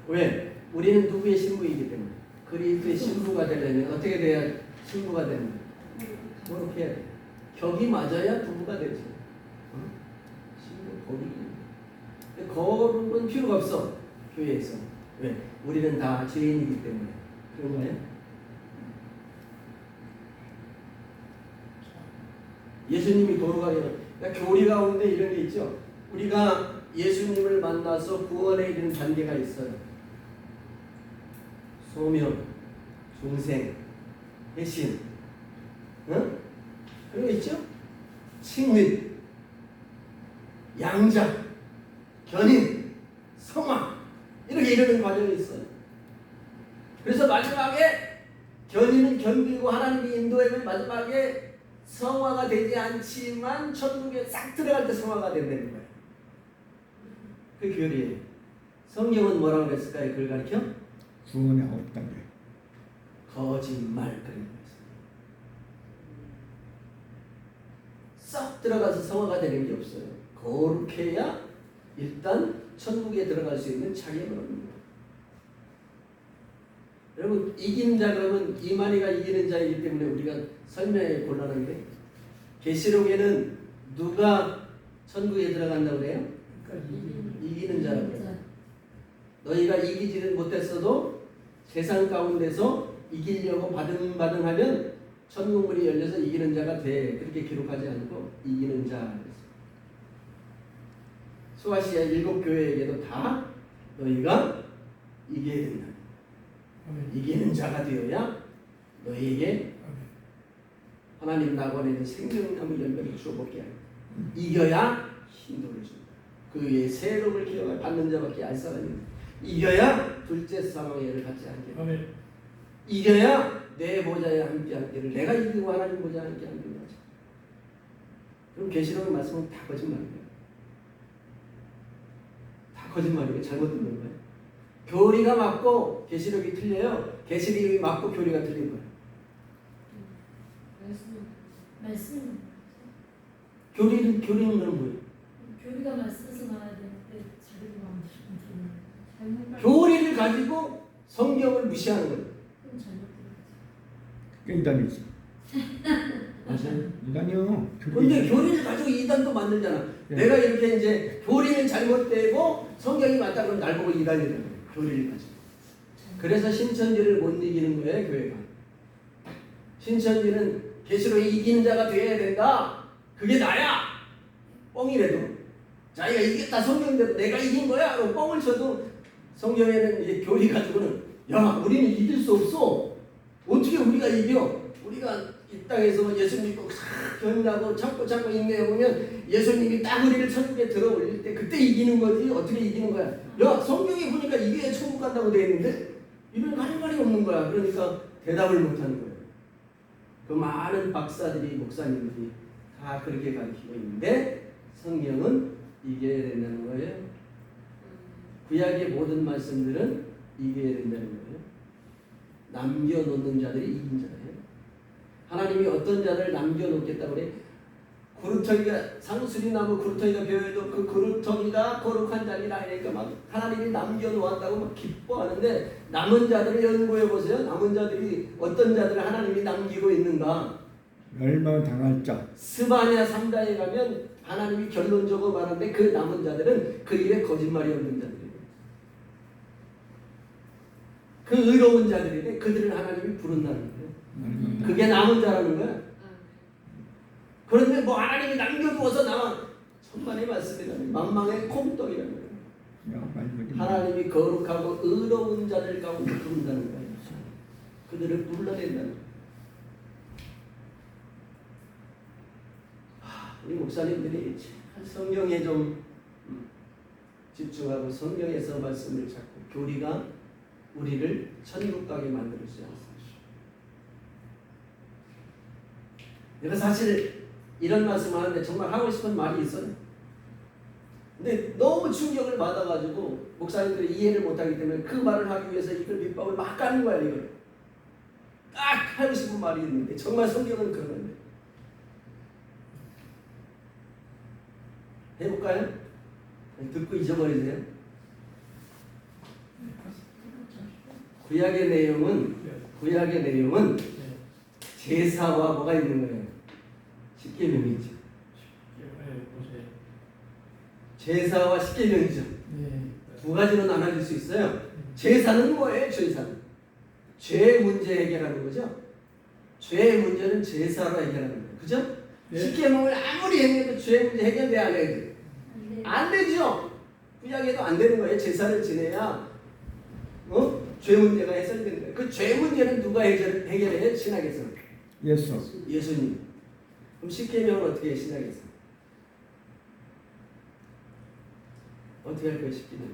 왜? 우리는 누구의 신부이기 때문에 그리스도의 신부가 되려면 어떻게 돼야 신부가 되는 거예요? 그렇게 해야 돼. 격이 맞아야 부부가 되지. 신부 거룩이. 거룩은 필요가 없어 교회에서. 왜? 우리는 다 죄인이기 때문에. 그런 거예요? 예수님이 거룩하게. 그러니까 교리 가운데 이런 게 있죠. 우리가 예수님을 만나서 구원에 이르는 단계가 있어요. 소명, 중생, 회신, 응? 그런 거 있죠? 칭의, 양자, 견인, 성화 이렇게 이르는 과정이 있어요. 그래서 마지막에 견인은 견디고 하나님이 인도하면 마지막에 성화가 되지 않지만 천국에 싹 들어갈 때 성화가 된다는 거예요. 그 교리예요. 성경은 뭐라고 그랬을까요? 그걸 가르쳐? 구원의 9단계. 거짓말 그런 거였어요. 싹 들어가서 성화가 되는 게 없어요. 거룩해야 일단 천국에 들어갈 수 있는 자격을 얻는 거예요. 여러분 이기는 자 그러면 이만희가 이기는 자이기 때문에 우리가 설명이 곤란한데 계시록에는 누가 천국에 들어간다고 그래요? 이기는 자라고 그래요. 너희가 이기지는 못했어도 세상 가운데서 이기려고 바등바등하면 천국문이 열려서 이기는 자가 돼. 그렇게 기록하지 않고 이기는 자. 소아시아 7교회에게도 다 너희가 이겨야 된다. 이기는 자가 되어야 너희에게 하나님 낙원에는 생명나무 열매를 주어 먹게 하고 이겨야 힘도를 준다. 그 위에 새로움을 기억을 받는 자밖에 알 사람이 없다. 이겨야 둘째 사망의 예를 갖지 않게 된다. 이겨야 내 보좌에 함께 하기를 내가 이기고 하나님 보좌에 함께 하는 거죠. 그럼 계시록의 말씀은 다 거짓말이에요. 다 거짓말이에요. 잘못 듣는 거예요. 교리가 맞고 계시록이 틀려요. 계시록이 맞고 교리가 틀린 거예요. 말씀 교리는 뭐예요? 교리가 말씀에서 나와야 되는데 자기가 마음대로 잘못 교리를 가지고 성경을 무시하는 거예요. 그럼 잘못 그게 이단이지. 맞아요. 이단이요. 근데 교리를 가지고 이단도 만들잖아. 네. 내가 이렇게 이제 교리는 잘못되고 성경이 맞다 그러면 날 보고 이단이라는 거예요. 교리를 가지고. 그래서 신천지를 못 이기는 거예요, 교회가. 신천지는 계시록에 이기는 자가 되어야 된다. 그게 나야. 뻥이래도. 자기가 이겼다 성경대로 내가 이긴 거야. 그럼 뻥을 쳐도 성경에는 이제 교리 가지고는 야, 우리는 이길 수 없어. 어떻게 우리가 이겨? 우리가 이 땅에서 예수 믿고 견인하고 참고 인내해보면 예수님이 딱 우리를 천국에 들어 올릴 때 그때 이기는 거지. 어떻게 이기는 거야? 야, 성경에 보니까 이게 천국 간다고 되어 있는데 이런 할 말이 없는 거야. 그러니까 대답을 못하는 거예요. 그 많은 박사들이 목사님들이 다 그렇게 가르치고 있는데 성경은 이겨야 된다는 거예요. 구약의 모든 말씀들은 이겨야 된다는 거예요. 남겨놓는 자들이 이긴 자예요. 하나님이 어떤 자를 남겨놓겠다고 그래? 구루터기가 상수리나무 구루터기가 베어도 그 구루터기가 거룩한 자리라 하니까 막 하나님이 남겨놓았다고 막 기뻐하는데 남은 자들을 연구해 보세요. 남은 자들이 어떤 자들을 하나님이 남기고 있는가? 멸망당할 자. 스바냐 3장에 가면 하나님이 결론적으로 말하는데 그 남은 자들은 그 입에 거짓말이 없는 자들이에요. 그 의로운 자들인데 그들을 하나님이 부른다는 거예요. 그게 남은 자라는 거야. 그런데 뭐 하나님이 남겨두어서 남아 천만의 말씀이라는 만망의 콩떡이라는 거예요. 하나님이 거룩하고 의로운 자들 가운데 부른다는 거예요. 그들을 불러낸다는 거예요. 우리 목사님들이 성경에 좀 집중하고 성경에서 말씀을 찾고 교리가 우리를 천국 가게 만들지 않습니다. 내가 사실 이런 말씀 하는데 정말 하고 싶은 말이 있어요. 근데 너무 충격을 받아가지고 목사님들이 이해를 못하기 때문에 그 말을 하기 위해서 이걸 밑밥을 막 까는 거야. 이걸 딱 하고 싶은 말이 있는데 정말 성경은 그런 건데 해볼까요? 듣고 잊어버리세요. 구약의 내용은 네. 제사와 뭐가 있는 거예요? 십계명이죠. 네, 보세요. 제사와 십계명이죠. 네. 두 가지로 나눠질 수 있어요. 제사는 뭐예요? 제사는 죄 문제 해결하는 거죠. 죄의 문제는 제사로 해결하는 거예요. 그죠? 네. 십계명을 아무리 행해도 죄 문제 해결돼 안 해야 돼? 안 되죠. 구약에도 안 되는 거예요. 제사를 지내야 죄 문제가 해결되는 거예요. 그 죄 문제는 누가 해결해요? 신학에서 예수. 예수님. 그럼 십계명은 어떻게 해요? 신학에서 어떻게 할 거예요? 십계명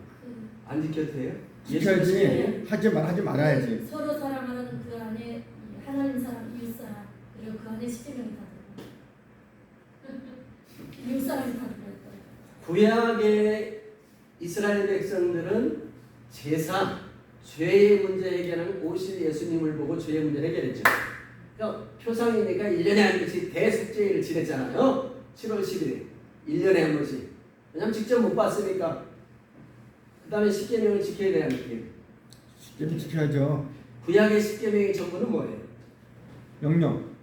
안 지켜도 돼요? 지켜야지. 하지 말아야지. 서로 사랑하는 그 안에 하나님 사랑, 이웃 사랑, 그리고 그 안에 십계명이 다 들어. 이웃 사랑이 다 들어있다. 구약의 이스라엘 백성들은 제사, 죄의 문제 해결하는 오실 예수님을 보고 죄의 문제 해결했죠. 그러니까 표상이니까 1년에 한 번씩 대속죄를 지냈잖아요. 7월 10일에 1년에 한 번씩. 왜냐면 직접 못 봤으니까. 그 다음에 십계명을 지켜야 되는 거예요. 십계명 지켜야죠. 구약의 십계명의 전부는 뭐예요? 명령.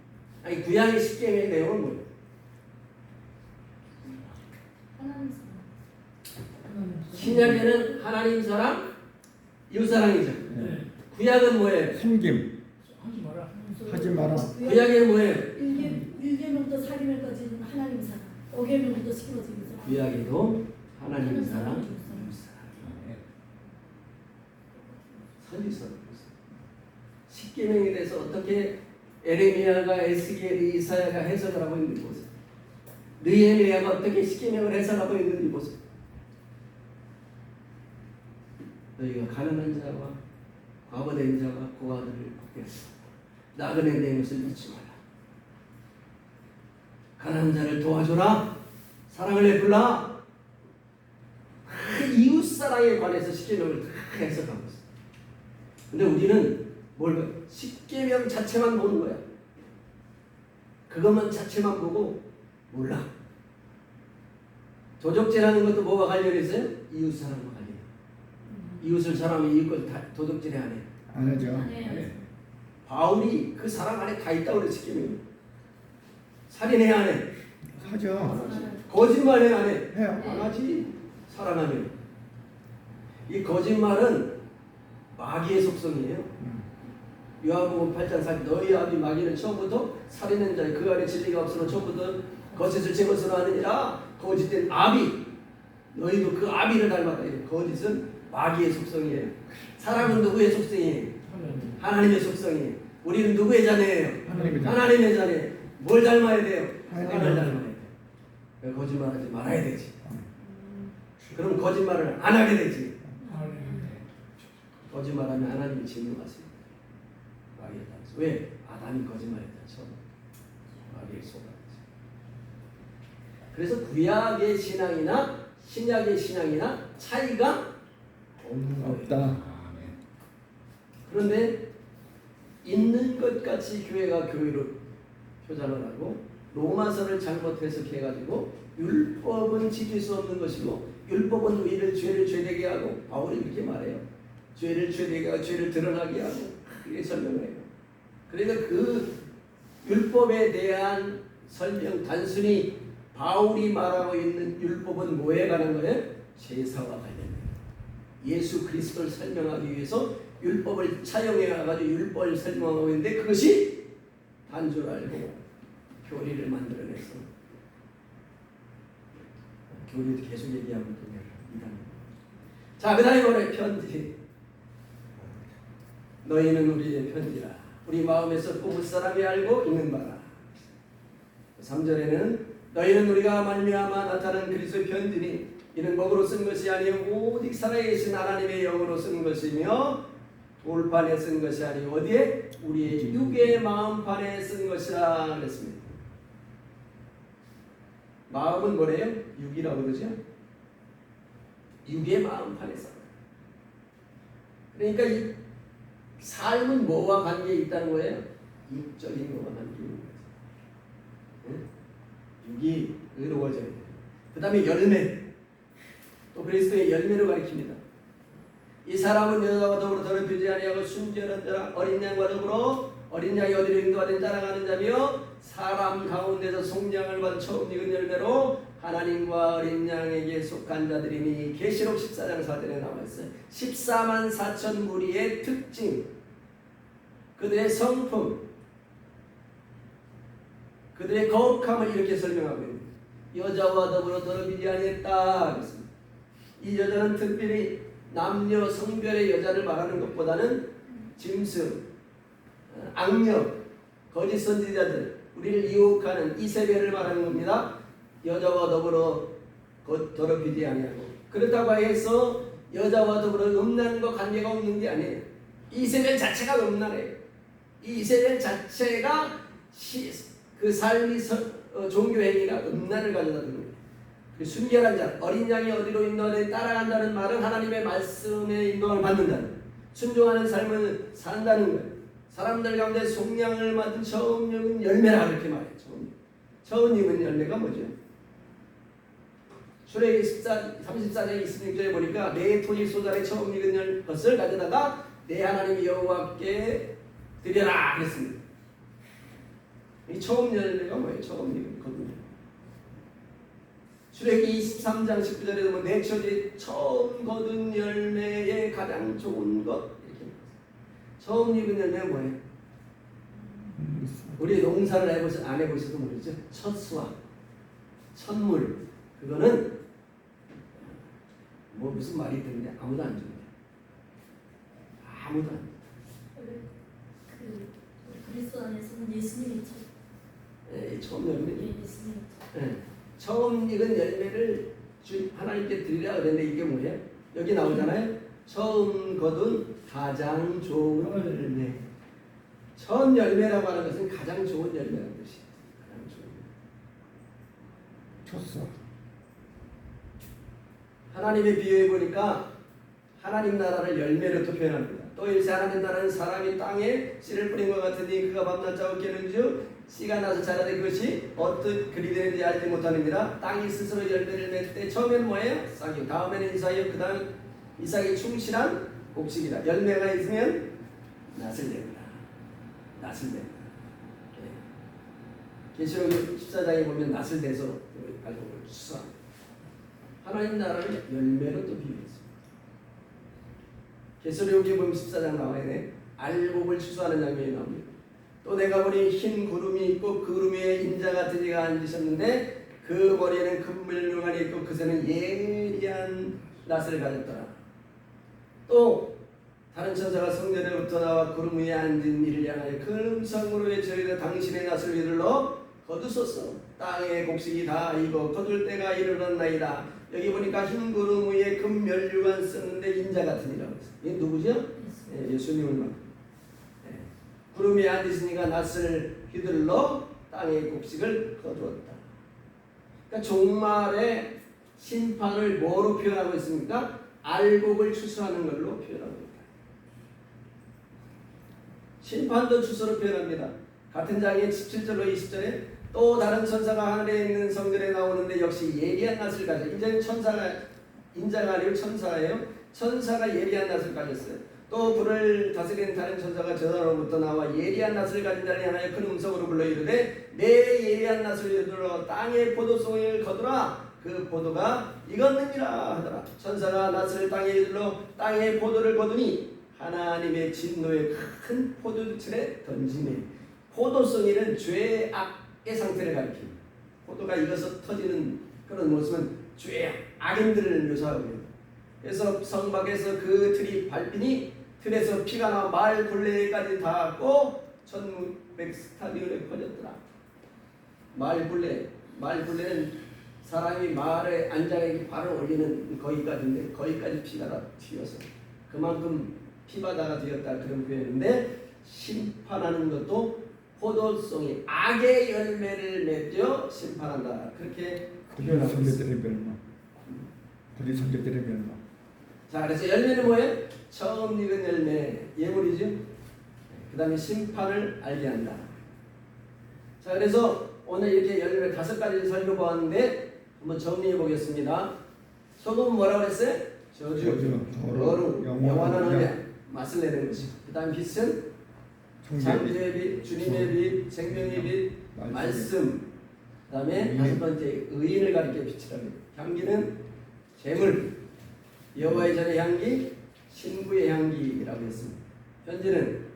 아니 구약의 십계명의 내용은 뭐예요? 하나님 사랑. 신약에는 하나님 사랑, 이웃 사랑이죠. 네. 구약은 뭐예요? 섬김. 하지 마라. 구약에 뭐예요? 1계명부터 4계명까지는 하나님 사랑, 5계명부터 10계명까지 구약에도 하나님 사랑, 이웃 사랑. 선지서. 십계명에 대해서 어떻게 에레미야가 에스겔이 이사야가 해석을 하고 있는지 보세요. 느헤미야가 어떻게 십계명을 해석하고 있는지 보세요. 너희가 가난한 자와 과부된 자와 고아들을 복되었어. 나그네 내 것을 잊지 마라. 가난한 자를 도와줘라. 사랑을 베풀라. 이웃 사랑에 관해서 십계명을 다 해석하고 있어. 근데 우리는 뭘 봐? 십계명 자체만 보는 거야. 그것만 자체만 보고 몰라. 도적질하는 것도 뭐와 관련이 있어요? 이웃 사랑과 관련. 이웃을 사랑하면 이웃 걸 도적질해 안 해. 안 하죠. 네. 바울이 그 사랑 안에 다 있다고 그래. 십계명. 살인해 안 해? 하죠. 거짓말해 안 해? 해요. 안 하지. 사랑하면. 이 거짓말은 마귀의 속성이에요. 요한복음 8장 4절 너희 아비 마귀는 처음부터 살인한 자의 그 안에 진리가 없으나 처음부터 거짓을 제 것으로 하느니라. 거짓된 아비. 너희도 그 아비를 닮았다. 거짓은 마귀의 속성이에요. 사람은 누구의 속성이에요? 하나님의 속성이에요. 우리는 누구의 자녀예요? 하나님의 자녀. 하나님의 자녀예요. 뭘 닮아야 돼요? 하나님의 하나님을 자녀. 닮아야 돼요. 거짓말하지 말아야 되지. 그럼 거짓말을 안 하게 되지. 거짓말하면 하나님이 진노하세요. 마귀에 따라서. 왜? 아담이 거짓말했다. 처음. 마귀에 속았지. 그래서 구약의 신앙이나 신약의 신앙이나 차이가 없는 거예요. 없다. 그런데 있는 것 같이 교회가 교회로 표장을 하고 로마서를 잘못 해석해가지고 율법은 지킬 수 없는 것이고 율법은 우리를 죄를 죄되게 하고 바울이 이렇게 말해요. 죄를 죄되게 하고 죄를 드러나게 하고 그렇게 설명을 해요. 그래서 그 율법에 대한 설명 단순히 바울이 말하고 있는 율법은 뭐에 관한 거예요? 제사와 관련돼요. 예수 그리스도를 설명하기 위해서 율법을 차용해가지고 율법을 설명하고 있는데 그것이 단 줄 알고 교리를 만들어내서 교리를 계속 얘기하고 있습니다. 자, 그 다음에 뭐래? 편지. 너희는 우리의 편지라. 우리 마음에서 뽑을 사람이 알고 있는 바라. 3절에는 너희는 우리가 말미암아 나타난 그리스도의 편지니 이는 먹으로 쓴 것이 아니요 오직 살아계신 하나님의 영으로 쓴 것이며 돌판에 쓴 것이 아니요 어디에? 우리의 육의 마음판에 쓴 것이라 그랬습니다. 마음은 뭐래요? 육이라고 그러죠? 육의 마음판에 써. 그러니까 이 삶은 뭐와 관계에 있다는 거예요? 육적인 것과 관계에 있는 거죠. 육이 의로워져야 돼요. 그 다음에 열매. 또 그리스도의 열매로 가리킵니다. 이 사람은 여자와 더불어 더럽히지 아니하고 순결한 자라 어린 양과 더불어 어린 양이 어디로 인도하든 따라가는 자며 사람 가운데서 속량을 받은 처음 익은 열매로 하나님과 어린 양에게 속한 자들이니 계시록 14장 4절에 나와있어요. 14만 4천 무리의 특징, 그들의 성품, 그들의 거룩함을 이렇게 설명하고 있습니다. 여자와 더불어 더럽히지 아니했다. 이 여자는 특별히 남녀 성별의 여자를 말하는 것보다는 짐승, 악력, 거짓 선지자들, 우리를 유혹하는 이세벨을 말하는 겁니다. 여자와 더불어 더럽히지 아니하고, 그렇다고 해서 여자와 더불어 음란과 관계가 없는 게 아니에요. 이세벨 자체가 음란해요. 이 이세벨 자체가 그 삶이 종교 행위가 음란을 가져다 드는 거예요. 그 순결한 자, 어린 양이 어디로 인도하되 따라간다는 말은 하나님의 말씀에 인도를 받는다는, 순종하는 삶을 산다는 거예요. 사람들 가운데 속량을 받은 처음 익은 열매라 그렇게 말해요. 처음 익은 열매가 뭐죠? 출애굽기 34장 26절에 보니까 내 토지 소달에 처음 익은 것을 가져다가 내 하나님 여호와께 드려라 그랬습니다. 이 처음 열매가 뭐예요? 처음 익은 거든요. 출애굽기 23장 19절에 보면 내 처지 처음 거둔 열매의 가장 좋은 것 이렇게 처음 익은 열매는 뭐예요? 우리 농사를 안 해보셔도 모르죠. 첫 수확, 첫물, 그거는 뭐 무슨 말이 있던데 아무도 안 줍니다. 아무도 안 줍니다. 그 그리스도 안에서는 예수님이죠. 네, 처음 열매. 예수님이죠. 네. 처음 익은 열매를 하나님께 드리라 그랬는데 이게 뭐예요? 여기 나오잖아요. 처음 거둔 가장 좋은 열매. 처음 열매라고 하는 것은 가장 좋은 열매라는 뜻이에요. 가장 좋은 열매. 쳤어. 하나님의 비유해 보니까 하나님 나라를 열매로 또 표현합니다. 또 일세 하나님 나라는 사람이 땅에 씨를 뿌린 것 같으니 그가 밤낮 자고 깨는즉 씨가 나서 자라되 그것이 어떻게 그리 되는지 알지 못하느니라. 땅이 스스로 열매를 맺을 때 처음에는 뭐예요? 싹이, 다음에는 이삭이요, 그 다음 이삭이 충실한 곡식이다. 열매가 있으면 낫을 냅니다. 낫을 냅니다. 계시록 14장에 보면 낫을 내서 알곡을 수수합니다. 하나님 나라를 열매로 또 비유했습니다. 계시록에 보면 14장 나와있네. 알곡을 추수하는 장면이 나옵니다. 또 내가 보니 흰 구름이 있고 그 구름 위에 인자 같은 이가 앉으셨는데 그 머리에는 금물 융안이 있고 그새는 예리한 낫을 가졌더라. 또 다른 천사가 성전에부터 나와 구름 위에 앉은 이를 향하여 큰 음성으로 외쳐이르되 당신의 낫을 위들러 거두소서. 땅의 곡식이 다 익어 거둘 때가 이르렀나이다. 여기 보니까 흰 구름 위에 금멸 융안 썼는데 인자 같으니라고 했어요. 이게 누구죠? 예수님을 말. 구름 위에 앉으시니까 낫을 휘둘러 땅의 곡식을 거두었다. 그러니까 종말의 심판을 뭐로 표현하고 있습니까? 알곡을 추수하는 걸로 표현합니다. 심판도 추수로 표현합니다. 같은 장의 17절로 20절에 또 다른 천사가 하늘에 있는 성전에 나오는데 역시 예리한 낫을 가져. 이제는 천사가 인자가 아니고 천사예요. 천사가 예리한 낫을 가졌어요. 또 불을 다스리는 다른 천사가 저 사람으로부터 나와 예리한 낫을 가진 자를 향하여 큰 음성으로 불러 이르되 내 예리한 낫을 들어 땅의 포도송이를 거두라. 그 포도가 익었느니라 하더라. 천사가 낫을 땅에 들러 땅의 포도를 거두니 하나님의 진노의 큰 포도주틀에 던지네. 포도송이는 죄악의 상태를 가리킵니다. 포도가 익어서 터지는 그런 모습은 죄악, 악인들을 묘사하고 있습니다. 그래서 성막에서 그 틀이 밟히니 틀에서 피가 나와 말 굴레까지 닿았고 1600스타디온에 퍼졌더라. 말굴레는 사람이 말에 앉아있기 발을 올리는 거기까지인데 거기까지 피가 다 튀어서 그만큼 피바다가 되었다 그런 표현인데 심판하는 것도 포도송이 악의 열매를 맺어 심판한다 그렇게 거짓 선배들의 멸망. 거짓 선배들의 멸망. 자, 그래서 열매는 뭐예요? 처음 익은 열매, 예물이죠. 그 다음에 심판을 알게 한다. 자, 그래서 오늘 이렇게 열매 5가지를 살펴보았는데 한번 정리해 보겠습니다. 소금은 뭐라고 했어요? 저주, 거룩, 영원한 언약 맛을 내는 것이고, 그 다음 빛은 창조의 빛, 주님의 빛, 생명의 빛, 말씀. 그 다음에 다섯 번째 의인을 가리켜 빛이라고 해요. 향기는 재물, 여호와의 전의 향기, 신부의 향기라고 했습니다. 편지는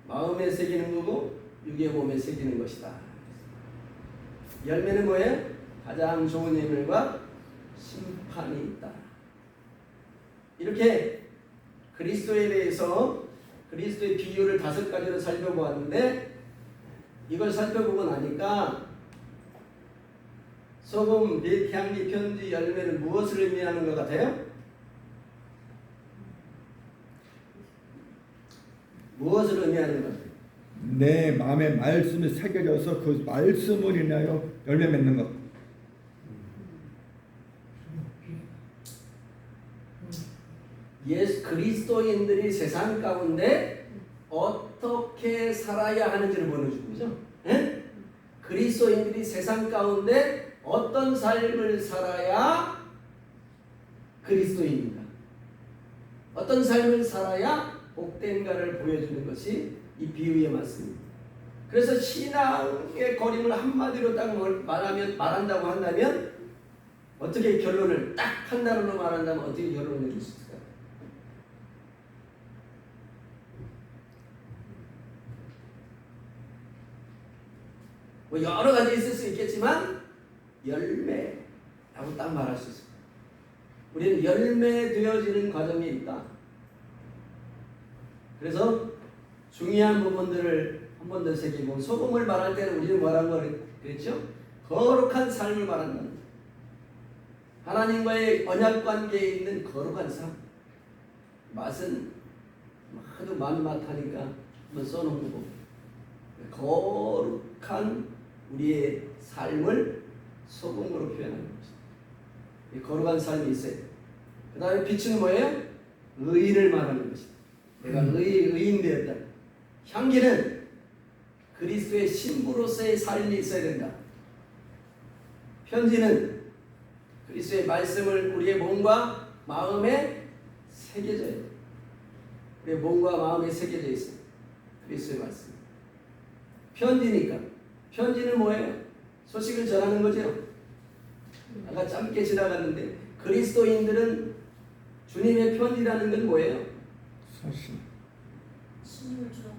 마음에 새기는 거고 육의 몸에 새기는 것이다. 열매는 뭐예요? 가장 좋은 예물과 심판이 있다. 이렇게 그리스도에 대해서 그리스도의 비유를 5가지로 살펴보았는데, 이걸 살펴보고 나니까 소금, 빛, 향기, 편지, 열매는 무엇을 의미하는 것 같아요? 무엇을 의미하는 것 같아요? 내 마음에 말씀이 새겨져서 그 말씀을 인하여 열매 맺는 것. 예수 그리스도인들이 세상 가운데 어떻게 살아야 하는지를 보여주고 그죠? 예? 그리스도인들이 세상 가운데 어떤 삶을 살아야 그리스도인인가? 어떤 삶을 살아야 복된가를 보여주는 것이 이 비유의 말씀입니다. 그래서 신앙의 거림을 한마디로 딱 말한다고 한다면, 어떻게 결론을 딱 한 단어로 말한다면 어떻게 결론을 내릴 수 있을까요? 뭐 여러 가지 있을 수 있겠지만 열매라고 딱 말할 수 있습니다. 우리는 열매되어지는 과정에 있다. 그래서 중요한 부분들을 한 번 더 새기고, 소금을 말할 때는 우리는 뭐라는 걸 그랬죠? 거룩한 삶을 말한다. 하나님과의 언약 관계에 있는 거룩한 삶. 맛은 하도 맛하니까 한번 써놓은 거고, 거룩한 우리의 삶을 소금으로 표현하는 것입니다. 이 거룩한 삶이 있어요. 그 다음에 빛은 뭐예요? 의인을 말하는 것입니다. 내가 의인 되었다. 향기는 그리스도의 신부로서의 삶이 있어야 된다. 편지는 그리스도의 말씀을 우리의 몸과 마음에 새겨져야 돼. 우리의 몸과 마음에 새겨져 있어요. 그리스도의 말씀. 편지니까. 편지는 뭐예요? 소식을 전하는 거죠. 아까 짧게 지나갔는데, 그리스도인들은 주님의 편지라는 건 뭐예요? 사실. 주님을 전하지.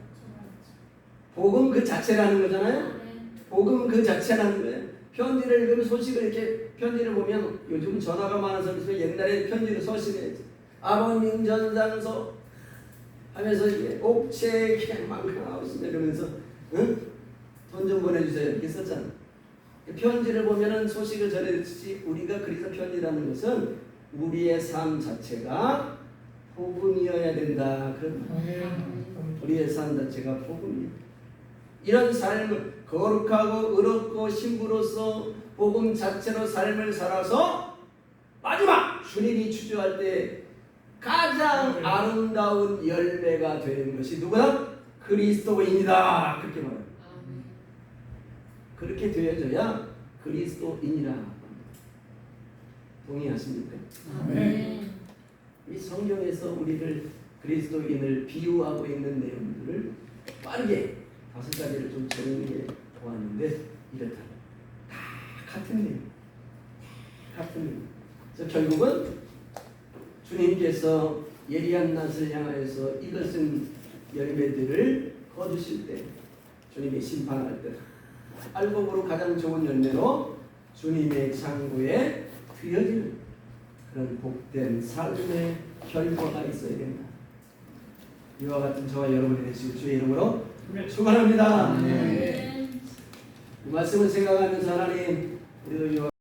복음 그 자체라는 거잖아요. 네. 복음 그 자체라는 거예요. 편지를 읽으면 소식을 이렇게, 편지를 보면 요즘 전화가 많아서 그래서 옛날에 편지를 서신했지. 아버님 전상서 하면서 이게 옥체 개망하우스 이러면서 응? 돈 좀 보내주세요 이렇게 썼잖아. 편지를 보면은 소식을 전해주지, 우리가 그래서 편지라는 것은 우리의 삶 자체가 복음이어야 된다. 그런 우리의 삶 자체가 복음이에요. 이런 삶을 거룩하고 의롭고 신부로서 복음 자체로 삶을 살아서 마지막 주님이 추주할 때 가장 아름다운 열매가 되는 것이 누구다? 그리스도인이다. 그렇게 말해요. 그렇게 되어져야 그리스도인이라. 동의하십니까? 네. 이 성경에서 우리를 그리스도인을 비유하고 있는 내용들을 빠르게 5가지를 좀 정리해 보았는데, 이렇다. 다 같은 내용. 같은 내용. 그래서 결국은 주님께서 예리한 낫을 향하여서 이것은 열매들을 거두실 때, 주님이 심판할 때 알곡으로 가장 좋은 열매로 주님의 창고에 드려지는 그런 복된 삶의 결과가 있어야 된다. 이와 같은 저와 여러분이 되시고 주의 이름으로 축원합니다. 네. 이 말씀을 생각하면서 하나님, 우리도